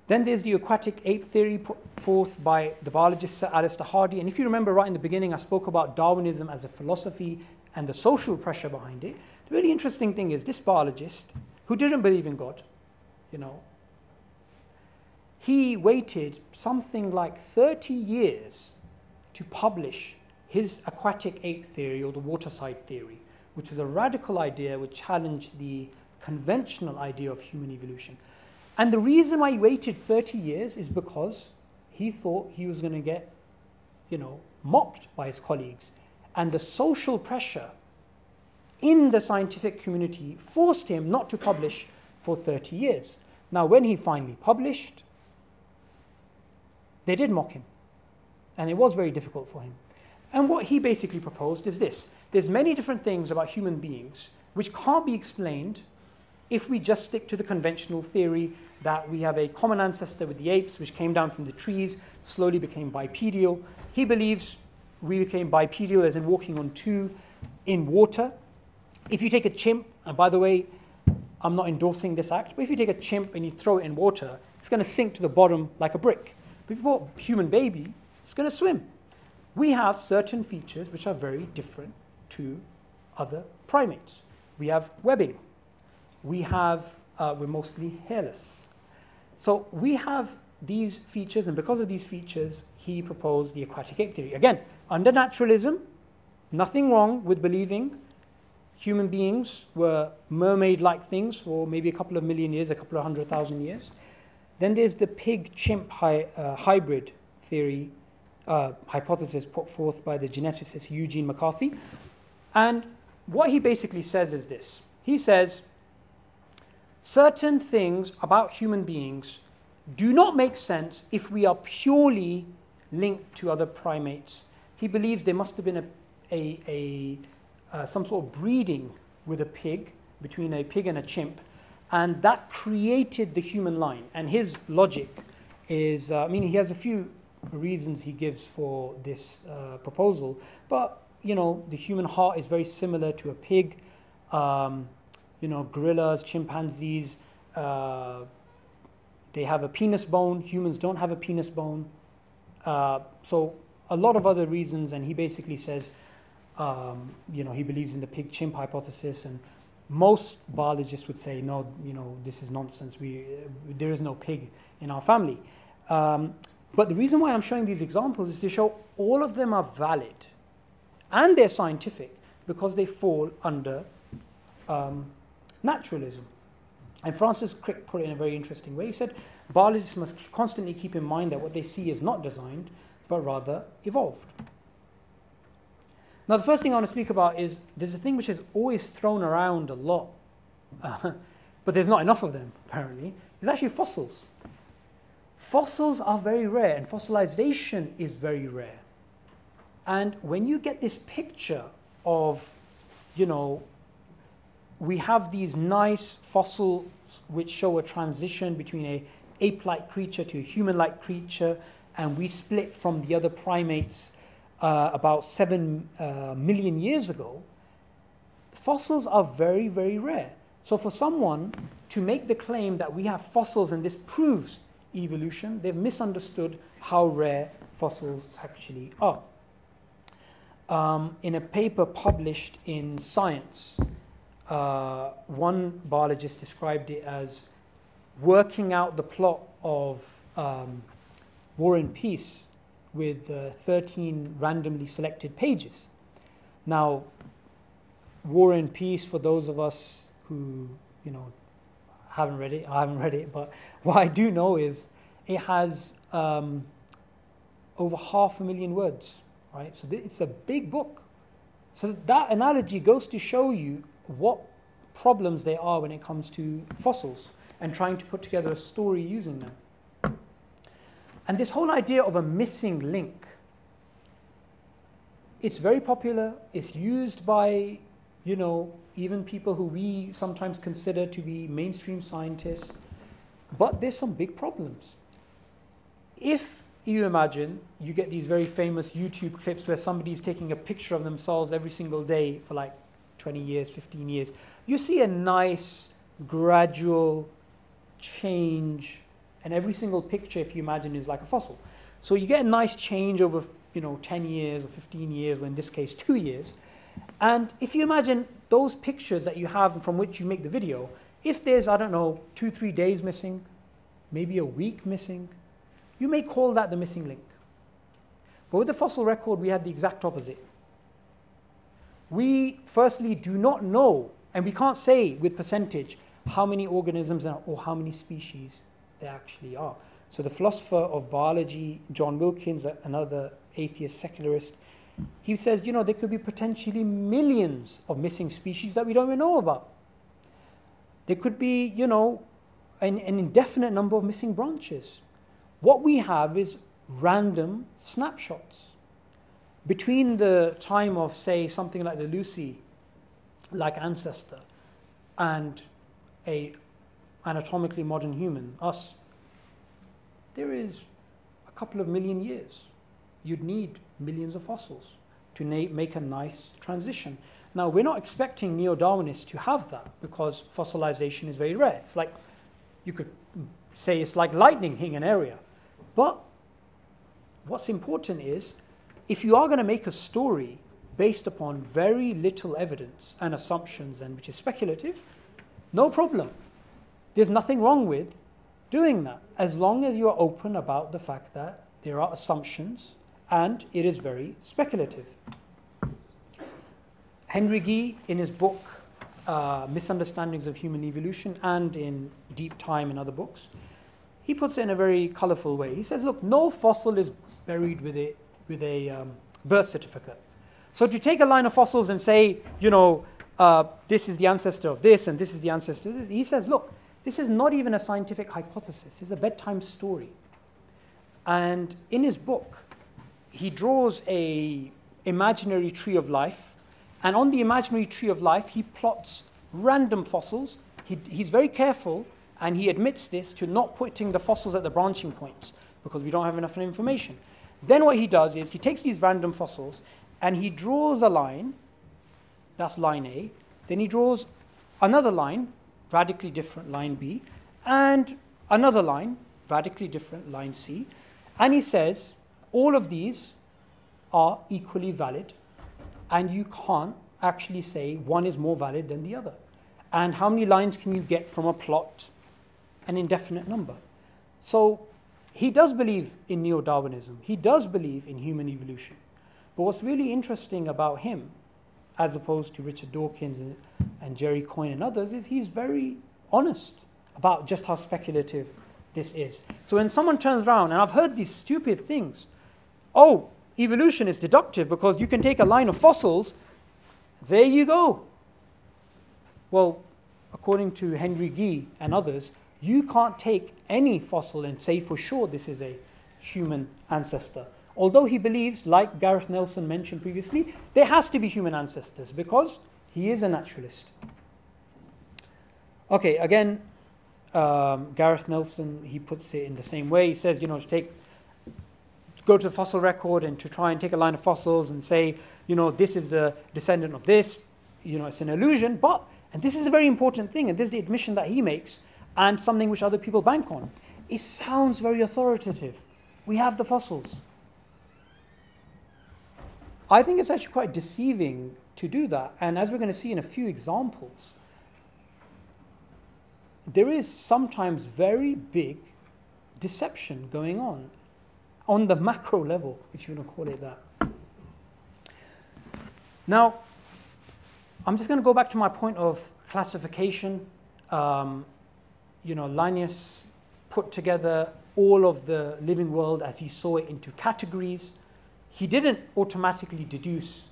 Then there's the aquatic ape theory put forth by the biologist Sir Alistair Hardy. And if you remember right in the beginning, I spoke about Darwinism as a philosophy and the social pressure behind it. The really interesting thing is this biologist, who didn't believe in God, he waited something like 30 years to publish his aquatic ape theory, or the waterside theory, which is a radical idea which challenged the conventional idea of human evolution. And the reason why he waited 30 years is because he thought he was going to get, mocked by his colleagues. And the social pressure in the scientific community forced him not to publish for 30 years. Now, when he finally published, they did mock him. And it was very difficult for him. And what he basically proposed is this. There's many different things about human beings which can't be explained if we just stick to the conventional theory that we have a common ancestor with the apes, which came down from the trees, slowly became bipedal. He believes we became bipedal as in walking on two in water. If you take a chimp, and by the way, I'm not endorsing this act, but if you take a chimp and you throw it in water, it's going to sink to the bottom like a brick. But if you put a human baby, it's going to swim. We have certain features which are very different to other primates. We have webbing. We're mostly hairless. So we have these features, and because of these features, he proposed the aquatic ape theory. Again, under naturalism, nothing wrong with believing human beings were mermaid-like things for maybe a couple of million years, a couple of 100,000 years. Then there's the pig-chimp hybrid theory, hypothesis put forth by the geneticist Eugene McCarthy. And what he basically says is this. He says, certain things about human beings do not make sense if we are purely linked to other primates. He believes there must have been some sort of breeding with a pig, between a pig and a chimp, and that created the human line. And his logic is, he has a few reasons he gives for this proposal, but the human heart is very similar to a pig. Gorillas, chimpanzees, they have a penis bone. Humans don't have a penis bone. So a lot of other reasons, and he basically says, he believes in the pig-chimp hypothesis, and most biologists would say, no, this is nonsense. There is no pig in our family. But the reason why I'm showing these examples is to show all of them are valid, and they're scientific, because they fall under naturalism. And Francis Crick put it in a very interesting way. He said, biologists must constantly keep in mind that what they see is not designed, but rather evolved. Now, the first thing I want to speak about is there's a thing which is always thrown around a lot, but there's not enough of them, apparently. It's actually fossils. Fossils are very rare, and fossilization is very rare. And when you get this picture of, we have these nice fossils which show a transition between an ape-like creature to a human-like creature, and we split from the other primates about 7 million years ago. Fossils are very, very rare. So for someone to make the claim that we have fossils and this proves evolution, they've misunderstood how rare fossils actually are. In a paper published in Science, one biologist described it as working out the plot of War and Peace with 13 randomly selected pages. Now, War and Peace, for those of us who, haven't read it, I haven't read it, but what I do know is it has over 500,000 words, right? So it's a big book. So that analogy goes to show you what problems there are when it comes to fossils and trying to put together a story using them. And this whole idea of a missing link, it's very popular. It's used by, even people who we sometimes consider to be mainstream scientists. But there's some big problems. If you imagine you get these very famous YouTube clips where somebody's taking a picture of themselves every single day for like 20 years, 15 years, you see a nice, gradual change and every single picture, if you imagine, is like a fossil. So you get a nice change over 10 years or 15 years, or in this case 2 years. And if you imagine those pictures that you have from which you make the video, if there's, I don't know, 2-3 days missing, maybe a week missing, you may call that the missing link. But with the fossil record, we have the exact opposite. We firstly do not know, and we can't say with percentage how many organisms or how many species there actually are. So the philosopher of biology, John Wilkins, another atheist secularist, he says, there could be potentially millions of missing species that we don't even know about. There could be, an indefinite number of missing branches. What we have is random snapshots. Between the time of, say, something like the Lucy-like ancestor and a anatomically modern human, us, there is a couple of million years. You'd need millions of fossils to make a nice transition. Now, we're not expecting neo-Darwinists to have that because fossilization is very rare. It's like, you could say it's like lightning hitting an area. But what's important is, if you are going to make a story based upon very little evidence and assumptions, and which is speculative, no problem. There's nothing wrong with doing that, as long as you are open about the fact that there are assumptions and it is very speculative. Henry Gee, in his book Misunderstandings of Human Evolution, and in Deep Time and other books, he puts it in a very colorful way. He says, look, no fossil is buried with a birth certificate. So to take a line of fossils and say, this is the ancestor of this and this is the ancestor of this, he says, look, this is not even a scientific hypothesis. It's a bedtime story. And in his book, he draws a imaginary tree of life, and on the imaginary tree of life, he plots random fossils. He's very careful, and he admits this, to not putting the fossils at the branching points because we don't have enough information. Then what he does is he takes these random fossils and he draws a line, that's line A, then he draws another line, radically different, line B, and another line, radically different, line C, and he says all of these are equally valid, and you can't actually say one is more valid than the other. And how many lines can you get from a plot? An indefinite number. So he does believe in neo-Darwinism. He does believe in human evolution. But what's really interesting about him, as opposed to Richard Dawkins and Jerry Coyne and others, is he's very honest about just how speculative this is. So when someone turns around, and I've heard these stupid things, oh, evolution is deductive because you can take a line of fossils, there you go. Well, according to Henry Gee and others, you can't take any fossil and say for sure this is a human ancestor. Although he believes, like Gareth Nelson mentioned previously, there has to be human ancestors because he is a naturalist. Okay, again, Gareth Nelson, he puts it in the same way. He says, to go to the fossil record and to try and take a line of fossils and say, this is a descendant of this, it's an illusion. But, and this is a very important thing, and this is the admission that he makes, and something which other people bank on. It sounds very authoritative. We have the fossils. I think it's actually quite deceiving to do that. And as we're going to see in a few examples, there is sometimes very big deception going on the macro level, if you want to call it that. Now, I'm just going to go back to my point of classification. Linnaeus put together all of the living world as he saw it into categories. He didn't automatically deduce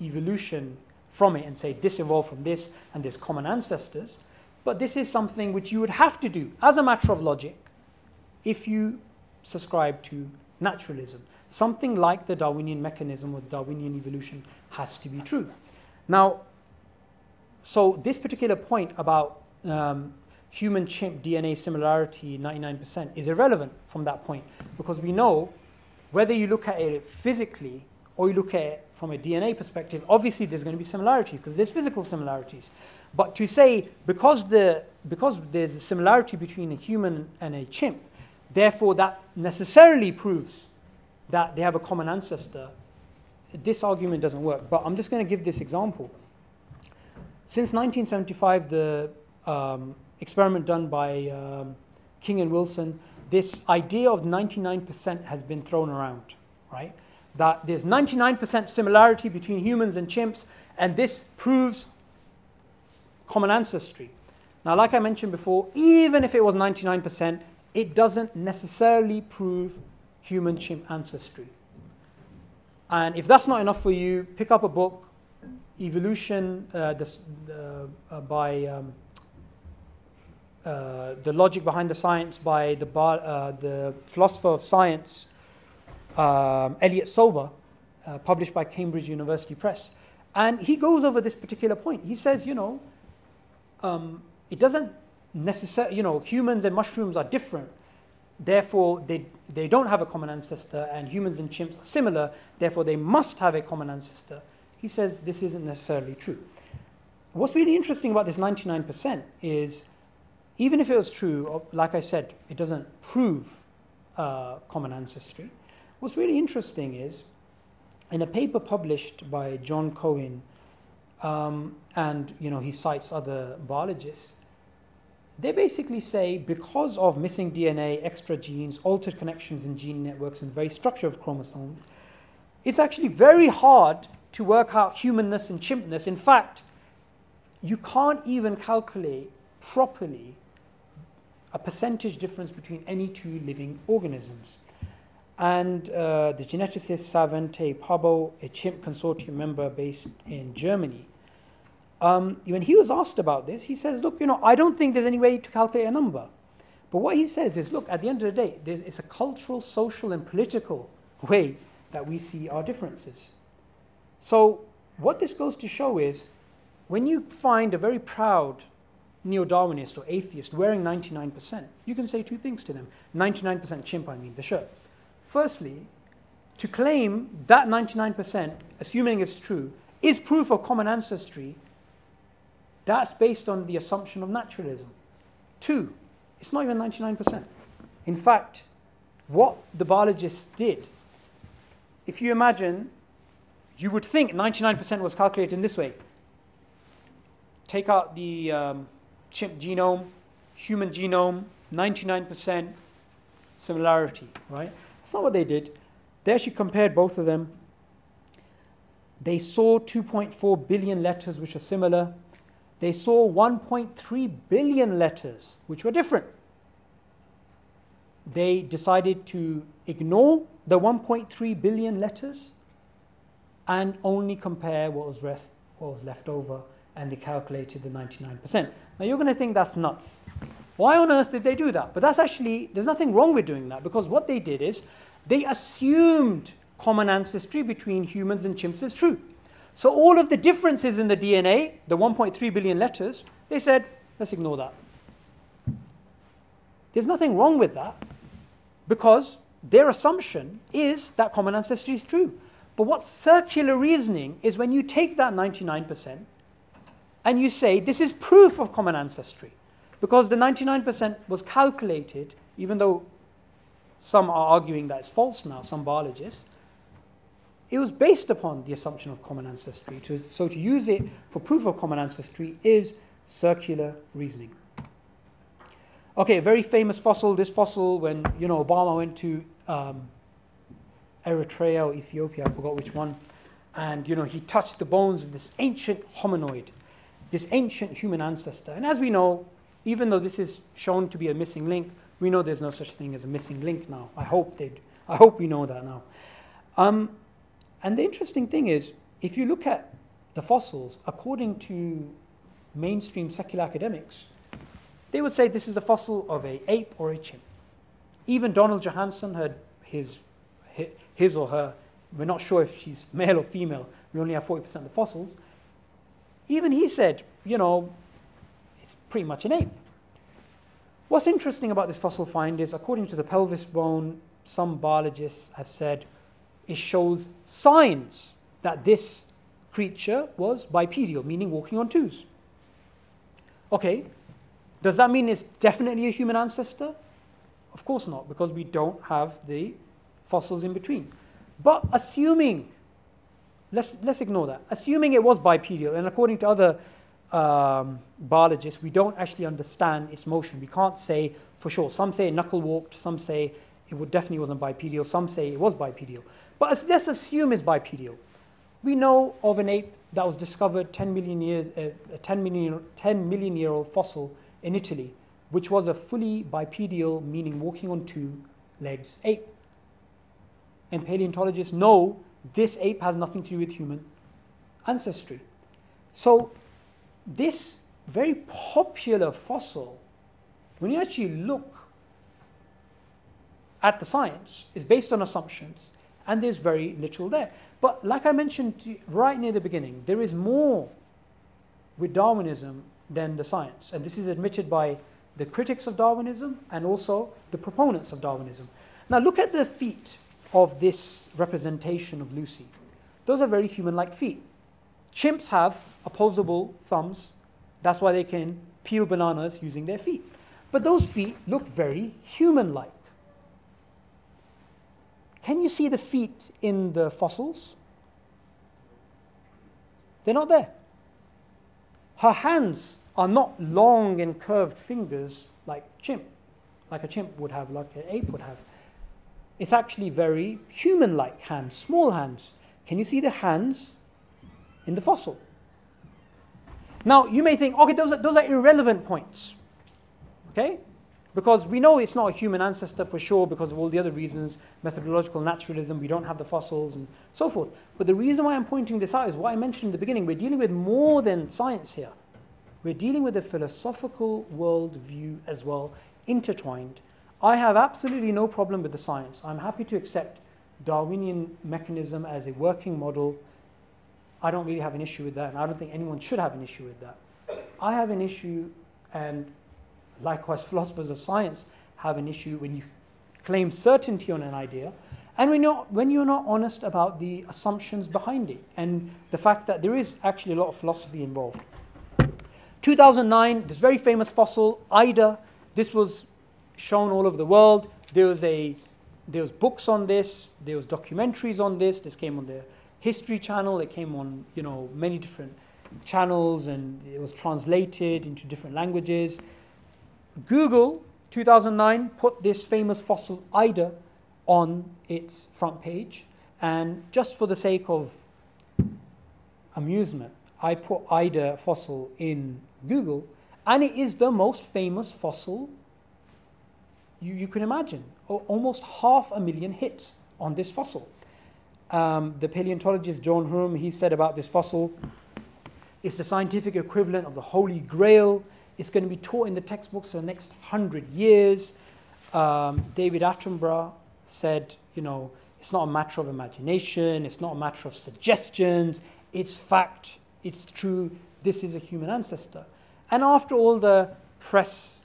evolution from it and say this evolved from this and there's common ancestors. But this is something which you would have to do as a matter of logic if you subscribe to naturalism. Something like the Darwinian mechanism or Darwinian evolution has to be true. Now, so this particular point about human-chimp DNA similarity, 99%, is irrelevant from that point because we know whether you look at it physically or you look at it from a DNA perspective, obviously there's going to be similarities because there's physical similarities. But to say because there's a similarity between a human and a chimp, therefore that necessarily proves that they have a common ancestor. This argument doesn't work, but I'm just going to give this example. Since 1975, the experiment done by King and Wilson, this idea of 99% has been thrown around, right? That there's 99% similarity between humans and chimps, and this proves common ancestry. Now, like I mentioned before, even if it was 99%, it doesn't necessarily prove human-chimp ancestry. And if that's not enough for you, pick up a book, Evolution, by The Logic Behind the Science by the philosopher of science, Elliot Sober, published by Cambridge University Press. And he goes over this particular point. He says, it doesn't necessarily, humans and mushrooms are different. Therefore, they don't have a common ancestor, and humans and chimps are similar. Therefore, they must have a common ancestor. He says this isn't necessarily true. What's really interesting about this 99% is, even if it was true, like I said, it doesn't prove common ancestry. What's really interesting is, in a paper published by John Cohen, and he cites other biologists, they basically say because of missing DNA, extra genes, altered connections in gene networks, and the very structure of chromosomes, it's actually very hard to work out humanness and chimpness. In fact, you can't even calculate properly a percentage difference between any two living organisms. And the geneticist Savante Pabo, a chimp consortium member based in Germany, when he was asked about this, he says, look, I don't think there's any way to calculate a number. But what he says is, look, at the end of the day, it's a cultural, social, and political way that we see our differences. So what this goes to show is, when you find a very proud neo-Darwinist or atheist wearing 99%, you can say two things to them. 99% chimp, I mean, the shirt. Firstly, to claim that 99%, assuming it's true, is proof of common ancestry, that's based on the assumption of naturalism. Two, it's not even 99%. In fact, what the biologists did, if you imagine, you would think 99% was calculated in this way. Take out the chimp genome, human genome, 99% similarity, right? That's not what they did. They actually compared both of them. They saw 2.4 billion letters which are similar. They saw 1.3 billion letters which were different. They decided to ignore the 1.3 billion letters and only compare what was left over, and they calculated the 99%. Now you're going to think that's nuts. Why on earth did they do that? But that's actually, there's nothing wrong with doing that, because what they did is they assumed common ancestry between humans and chimps is true. So all of the differences in the DNA, the 1.3 billion letters, they said, let's ignore that. There's nothing wrong with that, because their assumption is that common ancestry is true. But what's circular reasoning is when you take that 99% and you say this is proof of common ancestry, because the 99% was calculated, even though some are arguing that it's false now, some biologists, it was based upon the assumption of common ancestry. So to use it for proof of common ancestry is circular reasoning. Okay, a very famous fossil, this fossil, when Obama went to Eritrea or Ethiopia, I forgot which one, and he touched the bones of this ancient hominoid, this ancient human ancestor. And as we know, even though this is shown to be a missing link, we know there's no such thing as a missing link now. I hope we know that now. And the interesting thing is, if you look at the fossils, according to mainstream secular academics, they would say this is a fossil of an ape or a chimp. Even Donald Johanson had his or her, we're not sure if she's male or female, we only have 40% of the fossils. Even he said, it's pretty much an ape. What's interesting about this fossil find is, according to the pelvis bone, some biologists have said it shows signs that this creature was bipedal, meaning walking on twos. Okay, does that mean it's definitely a human ancestor? Of course not, because we don't have the fossils in between. But assuming, let's ignore that. Assuming it was bipedal, and according to other biologists, we don't actually understand its motion. We can't say for sure. Some say it knuckle walked, some say it definitely wasn't bipedal, some say it was bipedal. But let's assume it's bipedal. We know of an ape that was discovered 10 million year old fossil in Italy, which was a fully bipedal, meaning walking on two legs ape. And paleontologists know this ape has nothing to do with human ancestry. So this very popular fossil, when you actually look at the science, is based on assumptions, and there's very little there. But like I mentioned right near the beginning, there is more with Darwinism than the science. And this is admitted by the critics of Darwinism and also the proponents of Darwinism. Now look at the feet of this representation of Lucy. Those are very human-like feet. Chimps have opposable thumbs. That's why they can peel bananas using their feet. But those feet look very human-like. Can you see the feet in the fossils? They're not there. Her hands are not long and curved fingers like a chimp would have, like an ape would have. It's actually very human-like hands, small hands. Can you see the hands in the fossil? Now, you may think, okay, those are irrelevant points, okay? Because we know it's not a human ancestor for sure because of all the other reasons, methodological naturalism, we don't have the fossils and so forth. But the reason why I'm pointing this out is what I mentioned in the beginning. We're dealing with more than science here. We're dealing with a philosophical worldview as well, intertwined. I have absolutely no problem with the science. I'm happy to accept Darwinian mechanism as a working model. I don't really have an issue with that, and I don't think anyone should have an issue with that. I have an issue, and likewise philosophers of science have an issue when you claim certainty on an idea, and when you're not honest about the assumptions behind it, and the fact that there is actually a lot of philosophy involved. 2009, this very famous fossil, Ida. This was shown all over the world. There was books on this. There was documentaries on this. This came on the History Channel. It came on many different channels, and it was translated into different languages. Google 2009 put this famous fossil Ida on its front page, and just for the sake of amusement, I put Ida fossil in Google, and it is the most famous fossil you can imagine. Almost 500,000 hits on this fossil. The paleontologist John Hurm, he said about this fossil, it's the scientific equivalent of the Holy Grail. It's going to be taught in the textbooks for the next 100 years. David Attenborough said, it's not a matter of imagination. It's not a matter of suggestions. It's fact. It's true. This is a human ancestor. And after all the press,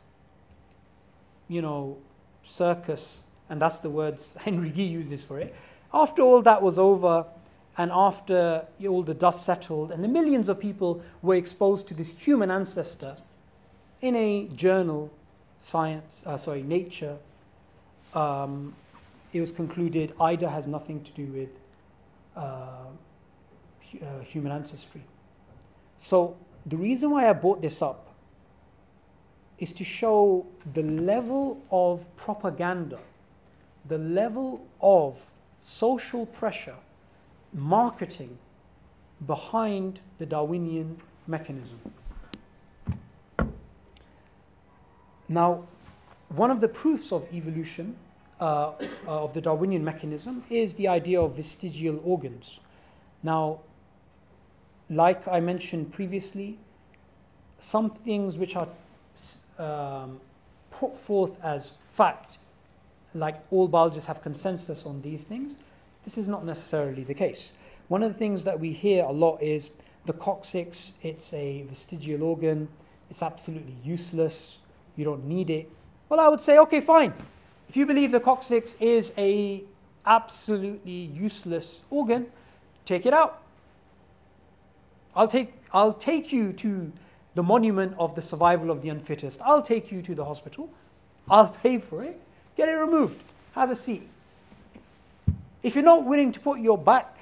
circus, and that's the words Henry Gee uses for it, after all that was over, and after all the dust settled, and the millions of people were exposed to this human ancestor in a journal, Nature, it was concluded Ida has nothing to do with human ancestry. So the reason why I brought this up is to show the level of propaganda, the level of social pressure, marketing behind the Darwinian mechanism. Now, one of the proofs of evolution of the Darwinian mechanism is the idea of vestigial organs. Now, like I mentioned previously, some things which are put forth as fact, like all biologists have consensus on these things, this is not necessarily the case. One of the things that we hear a lot is the coccyx, it's a vestigial organ, it's absolutely useless, you don't need it. Well, I would say, okay, fine. If you believe the coccyx is a absolutely useless organ, take it out. I'll take you to the monument of the survival of the unfittest. I'll take you to the hospital. I'll pay for it. Get it removed. Have a seat. If you're not willing to put your back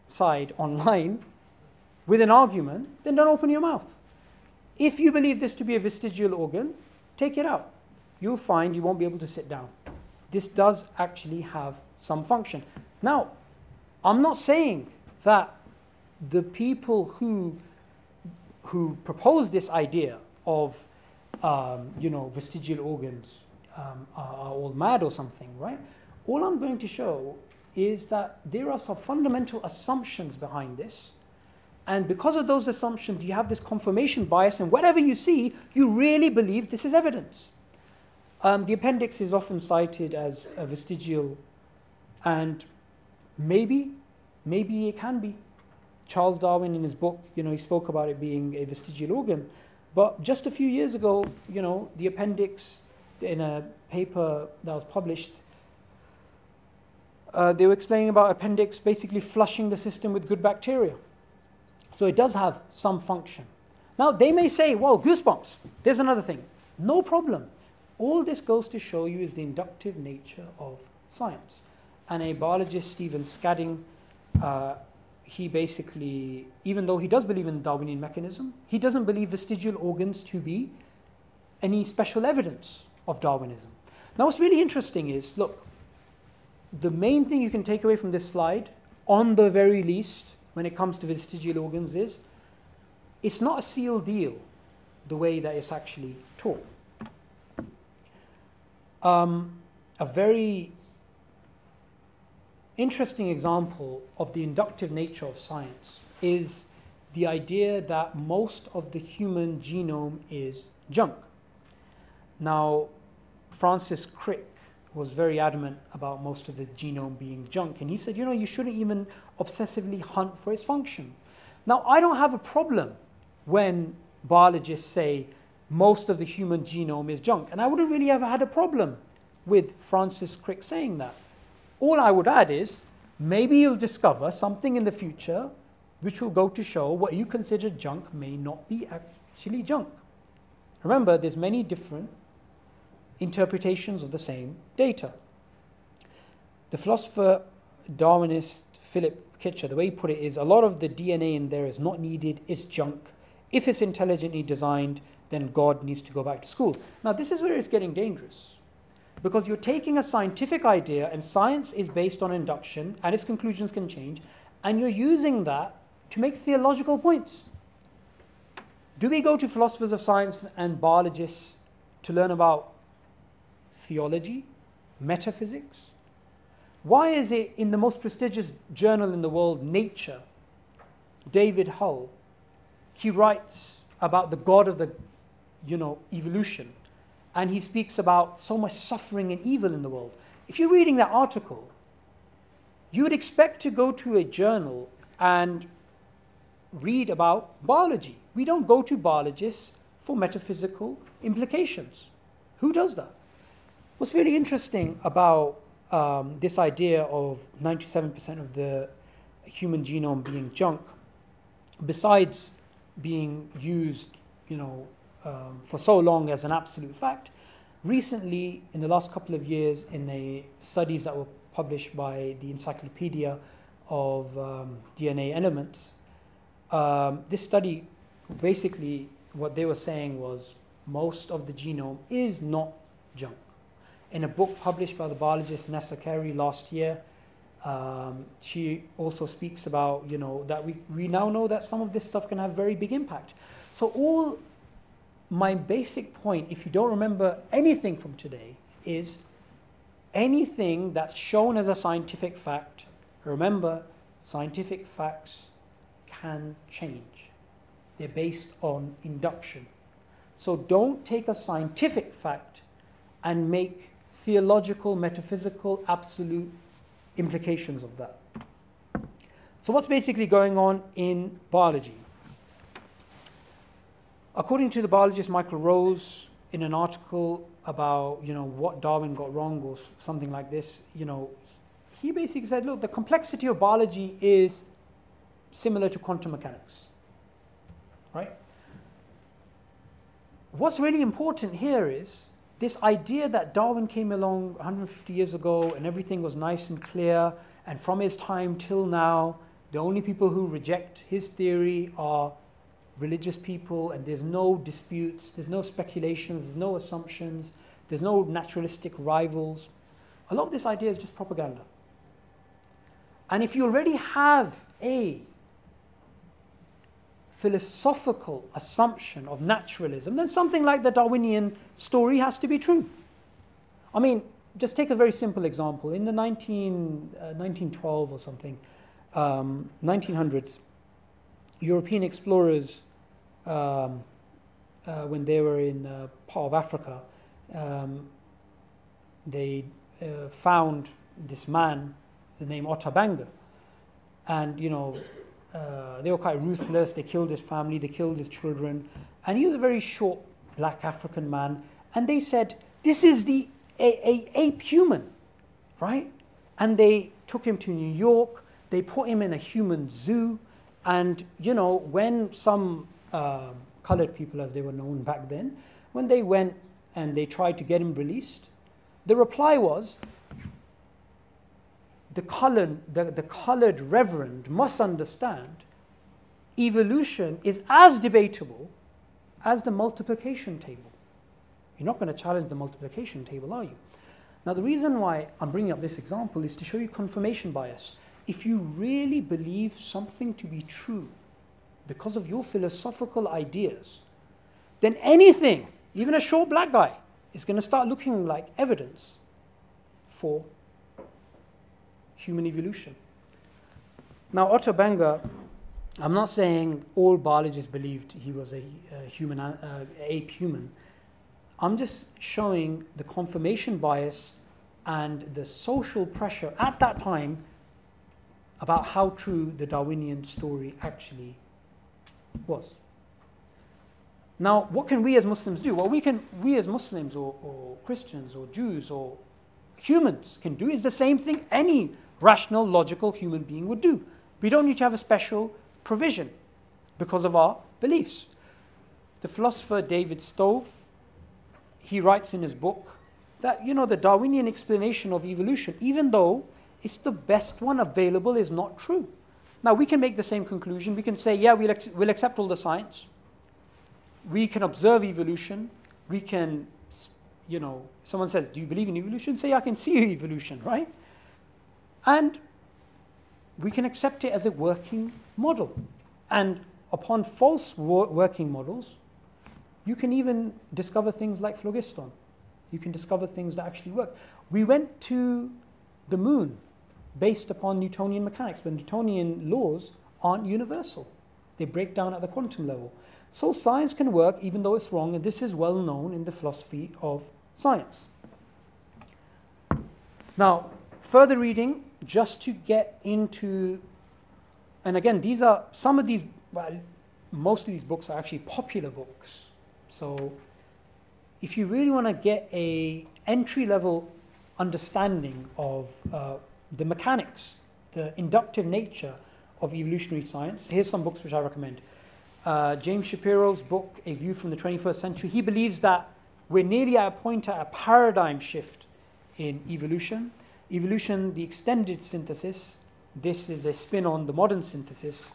side online with an argument, then don't open your mouth. If you believe this to be a vestigial organ, take it out. You'll find you won't be able to sit down. This does actually have some function. Now, I'm not saying that the people who propose this idea of vestigial organs are all mad or something, right? All I'm going to show is that there are some fundamental assumptions behind this, and because of those assumptions you have this confirmation bias, and whatever you see you really believe this is evidence. The appendix is often cited as a vestigial, and maybe it can be. Charles Darwin in his book, he spoke about it being a vestigial organ, but just a few years ago, the appendix in a paper that was published, they were explaining about appendix basically flushing the system with good bacteria. So it does have some function. Now they may say, well, goosebumps, there's another thing. No problem. All this goes to show you is the inductive nature of science. And a biologist, Stephen Scadding, he basically, even though he does believe in the Darwinian mechanism, he doesn't believe vestigial organs to be any special evidence of Darwinism. Now what's really interesting is, look, the main thing you can take away from this slide, on the very least, when it comes to vestigial organs, is it's not a sealed deal the way that it's actually taught. A very interesting example of the inductive nature of science is the idea that most of the human genome is junk. Now, Francis Crick was very adamant about most of the genome being junk, and he said, you shouldn't even obsessively hunt for its function. Now, I don't have a problem when biologists say most of the human genome is junk, and I wouldn't really ever had a problem with Francis Crick saying that. All I would add is, maybe you'll discover something in the future which will go to show what you consider junk may not be actually junk. Remember, there's many different interpretations of the same data. The philosopher Darwinist Philip Kitcher, the way he put it is, a lot of the DNA in there is not needed, it's junk. If it's intelligently designed, then God needs to go back to school. Now this is where it's getting dangerous, because you're taking a scientific idea, and science is based on induction and its conclusions can change, and you're using that to make theological points. Do we go to philosophers of science and biologists to learn about theology, metaphysics? Why is it in the most prestigious journal in the world, Nature, David Hull, he writes about the God of the evolution, and he speaks about so much suffering and evil in the world. If you're reading that article, you would expect to go to a journal and read about biology. We don't go to biologists for metaphysical implications. Who does that? What's really interesting about this idea of 97% of the human genome being junk, besides being used, for so long as an absolute fact, recently, in the last couple of years, in the studies that were published by the Encyclopedia of DNA Elements, this study, basically what they were saying was most of the genome is not junk. In a book published by the biologist Nessa Carey last year, she also speaks about, that we now know that some of this stuff can have very big impact. So my basic point, if you don't remember anything from today, is anything that's shown as a scientific fact, remember, scientific facts can change. They're based on induction. So don't take a scientific fact and make theological, metaphysical, absolute implications of that. So what's basically going on in biology? According to the biologist Michael Rose, in an article about what Darwin got wrong or something like this, he basically said, look, the complexity of biology is similar to quantum mechanics, right? What's really important here is this idea that Darwin came along 150 years ago and everything was nice and clear, and from his time till now, the only people who reject his theory are religious people, and there's no disputes, there's no speculations, there's no assumptions, there's no naturalistic rivals. A lot of this idea is just propaganda. And if you already have a philosophical assumption of naturalism, then something like the Darwinian story has to be true. I mean, just take a very simple example. In the 1912 or something, 1900s, European explorers, when they were in part of Africa, they found this man, the name Otabanga, and they were quite ruthless. They killed his family, they killed his children, and he was a very short black African man. And they said, "This is the ape human," right? And they took him to New York. They put him in a human zoo, and when some colored people, as they were known back then, when they went and they tried to get him released, the reply was, the colored reverend must understand evolution is as debatable as the multiplication table. You're not going to challenge the multiplication table, are you? Now, the reason why I'm bringing up this example is to show you confirmation bias. If you really believe something to be true because of your philosophical ideas, then anything, even a short black guy, is going to start looking like evidence for human evolution. Now, Otabanga, I'm not saying all biologists believed he was a ape human. I'm just showing the confirmation bias and the social pressure at that time about how true the Darwinian story actually was. Now, what can we as Muslims do? Well, we as Muslims or Christians or Jews or humans can do is the same thing any rational, logical human being would do. We don't need to have a special provision because of our beliefs. The philosopher David Stove, he writes in his book that, the Darwinian explanation of evolution, even though it's the best one available, is not true. Now, we can make the same conclusion. We can say, yeah, we'll accept all the science. We can observe evolution. We can, someone says, do you believe in evolution? Say, I can see evolution, right? And we can accept it as a working model. And upon false working models, you can even discover things like phlogiston. You can discover things that actually work. We went to the moon based upon Newtonian mechanics, but Newtonian laws aren't universal. They break down at the quantum level. So science can work even though it's wrong, and this is well known in the philosophy of science. Now, further reading, just to get into, and again, these are some of these, well, most of these books are actually popular books. So if you really want to get a entry-level understanding of the mechanics, the inductive nature of evolutionary science, here's some books which I recommend. James Shapiro's book, A View from the 21st Century, he believes that we're nearly at a point at a paradigm shift in evolution. Evolution, the extended synthesis, this is a spin on the modern synthesis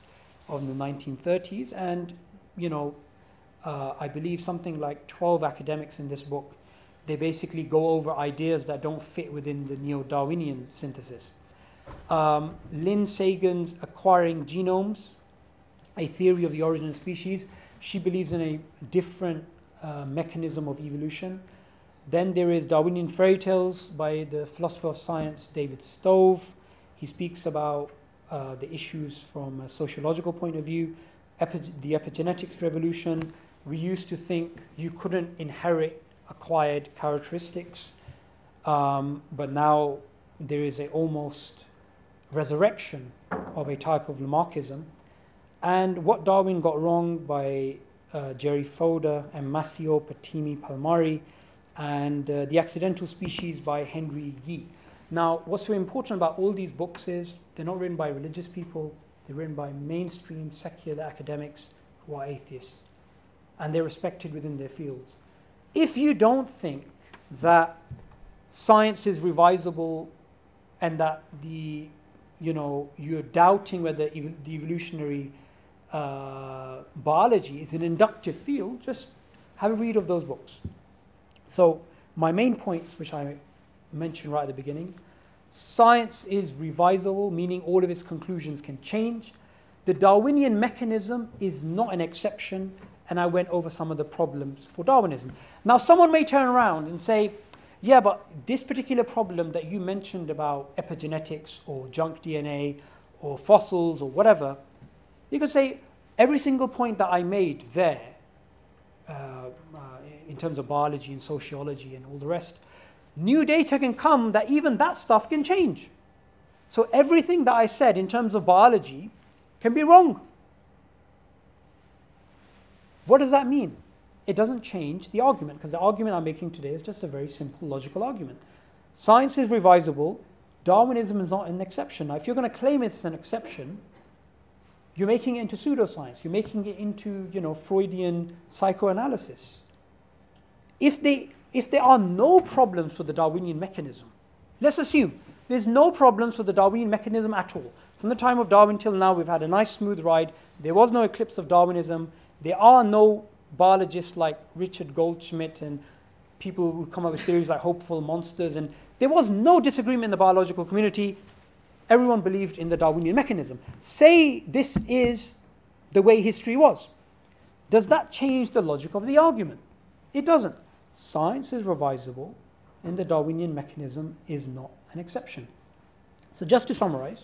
of the 1930s, and I believe something like 12 academics in this book, they basically go over ideas that don't fit within the neo-Darwinian synthesis. Lynn Sagan's Acquiring Genomes, a Theory of the Origin of Species, she believes in a different mechanism of evolution. Then there is Darwinian Fairy Tales by the philosopher of science David Stove. He speaks about the issues from a sociological point of view, the epigenetics revolution. We used to think you couldn't inherit acquired characteristics, but now there is a almost resurrection of a type of Lamarckism. And What Darwin Got Wrong by Jerry Fodor and Massimo Patimi Palmari, and The Accidental Species by Henry Yee. Now, what's so important about all these books is they're not written by religious people, they're written by mainstream secular academics who are atheists, and they're respected within their fields. If you don't think that science is revisable and that you're doubting whether the evolutionary biology is an inductive field, just have a read of those books. So my main points, which I mentioned right at the beginning: science is revisable, meaning all of its conclusions can change. The Darwinian mechanism is not an exception, and I went over some of the problems for Darwinism. Now, someone may turn around and say, yeah, but this particular problem that you mentioned about epigenetics or junk DNA or fossils or whatever, you could say every single point that I made there, in terms of biology and sociology and all the rest, new data can come that even that stuff can change. So everything that I said in terms of biology can be wrong. What does that mean? It doesn't change the argument, because the argument I'm making today is just a very simple logical argument. Science is revisable. Darwinism is not an exception. Now, if you're going to claim it's an exception, you're making it into pseudoscience. You're making it into, Freudian psychoanalysis. If there are no problems for the Darwinian mechanism, let's assume there's no problems for the Darwinian mechanism at all. From the time of Darwin till now, we've had a nice smooth ride. There was no eclipse of Darwinism. There are no biologists like Richard Goldschmidt and people who come up with theories like hopeful monsters, and there was no disagreement in the biological community. Everyone believed in the Darwinian mechanism. Say this is the way history was. Does that change the logic of the argument? It doesn't. Science is revisable, and the Darwinian mechanism is not an exception. So just to summarize,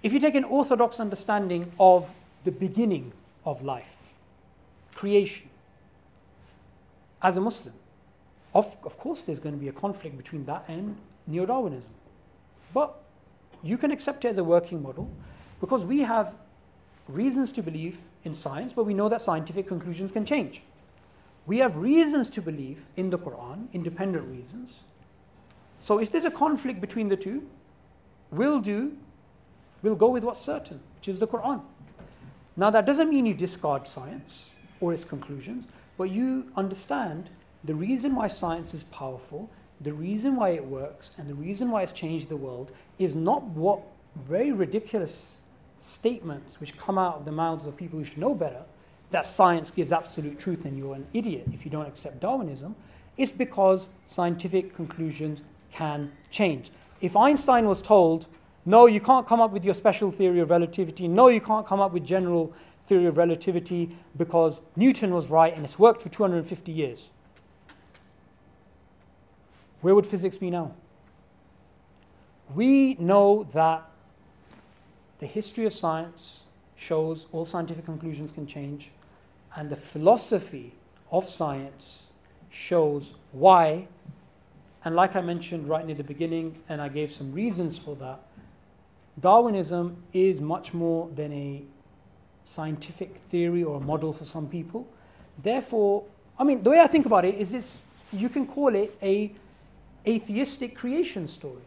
if you take an orthodox understanding of the beginning of life, creation, as a Muslim, of course there's going to be a conflict between that and neo-Darwinism. But you can accept it as a working model, because we have reasons to believe in science, but we know that scientific conclusions can change. We have reasons to believe in the Quran, independent reasons. So if there's a conflict between the two, we'll go with what's certain, which is the Quran. Now, that doesn't mean you discard science or its conclusions, but you understand the reason why science is powerful, the reason why it works, and the reason why it's changed the world is not what very ridiculous statements which come out of the mouths of people who should know better, that science gives absolute truth and you're an idiot if you don't accept Darwinism. It's because scientific conclusions can change. If Einstein was told, no, you can't come up with your special theory of relativity, no, you can't come up with general theory of relativity because Newton was right and it's worked for 250 years, where would physics be now? We know that the history of science shows all scientific conclusions can change, and the philosophy of science shows why. And like I mentioned right near the beginning, and I gave some reasons for that, Darwinism is much more than a scientific theory or a model for some people. Therefore, the way I think about it is this: you can call it a atheistic creation story,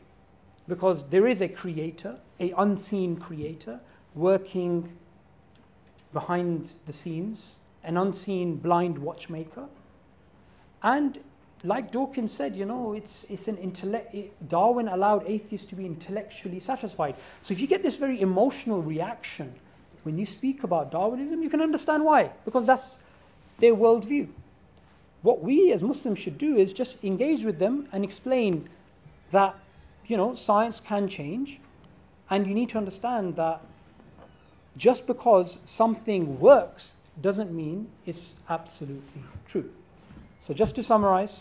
because there is a creator, an unseen creator, working behind the scenes, an unseen blind watchmaker. And like Dawkins said, it's an intellect. Darwin allowed atheists to be intellectually satisfied. So if you get this very emotional reaction when you speak about Darwinism, you can understand why, because that's their worldview. What we as Muslims should do is just engage with them and explain that, science can change, and you need to understand that just because something works doesn't mean it's absolutely true. So just to summarize,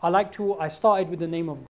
I started with the name of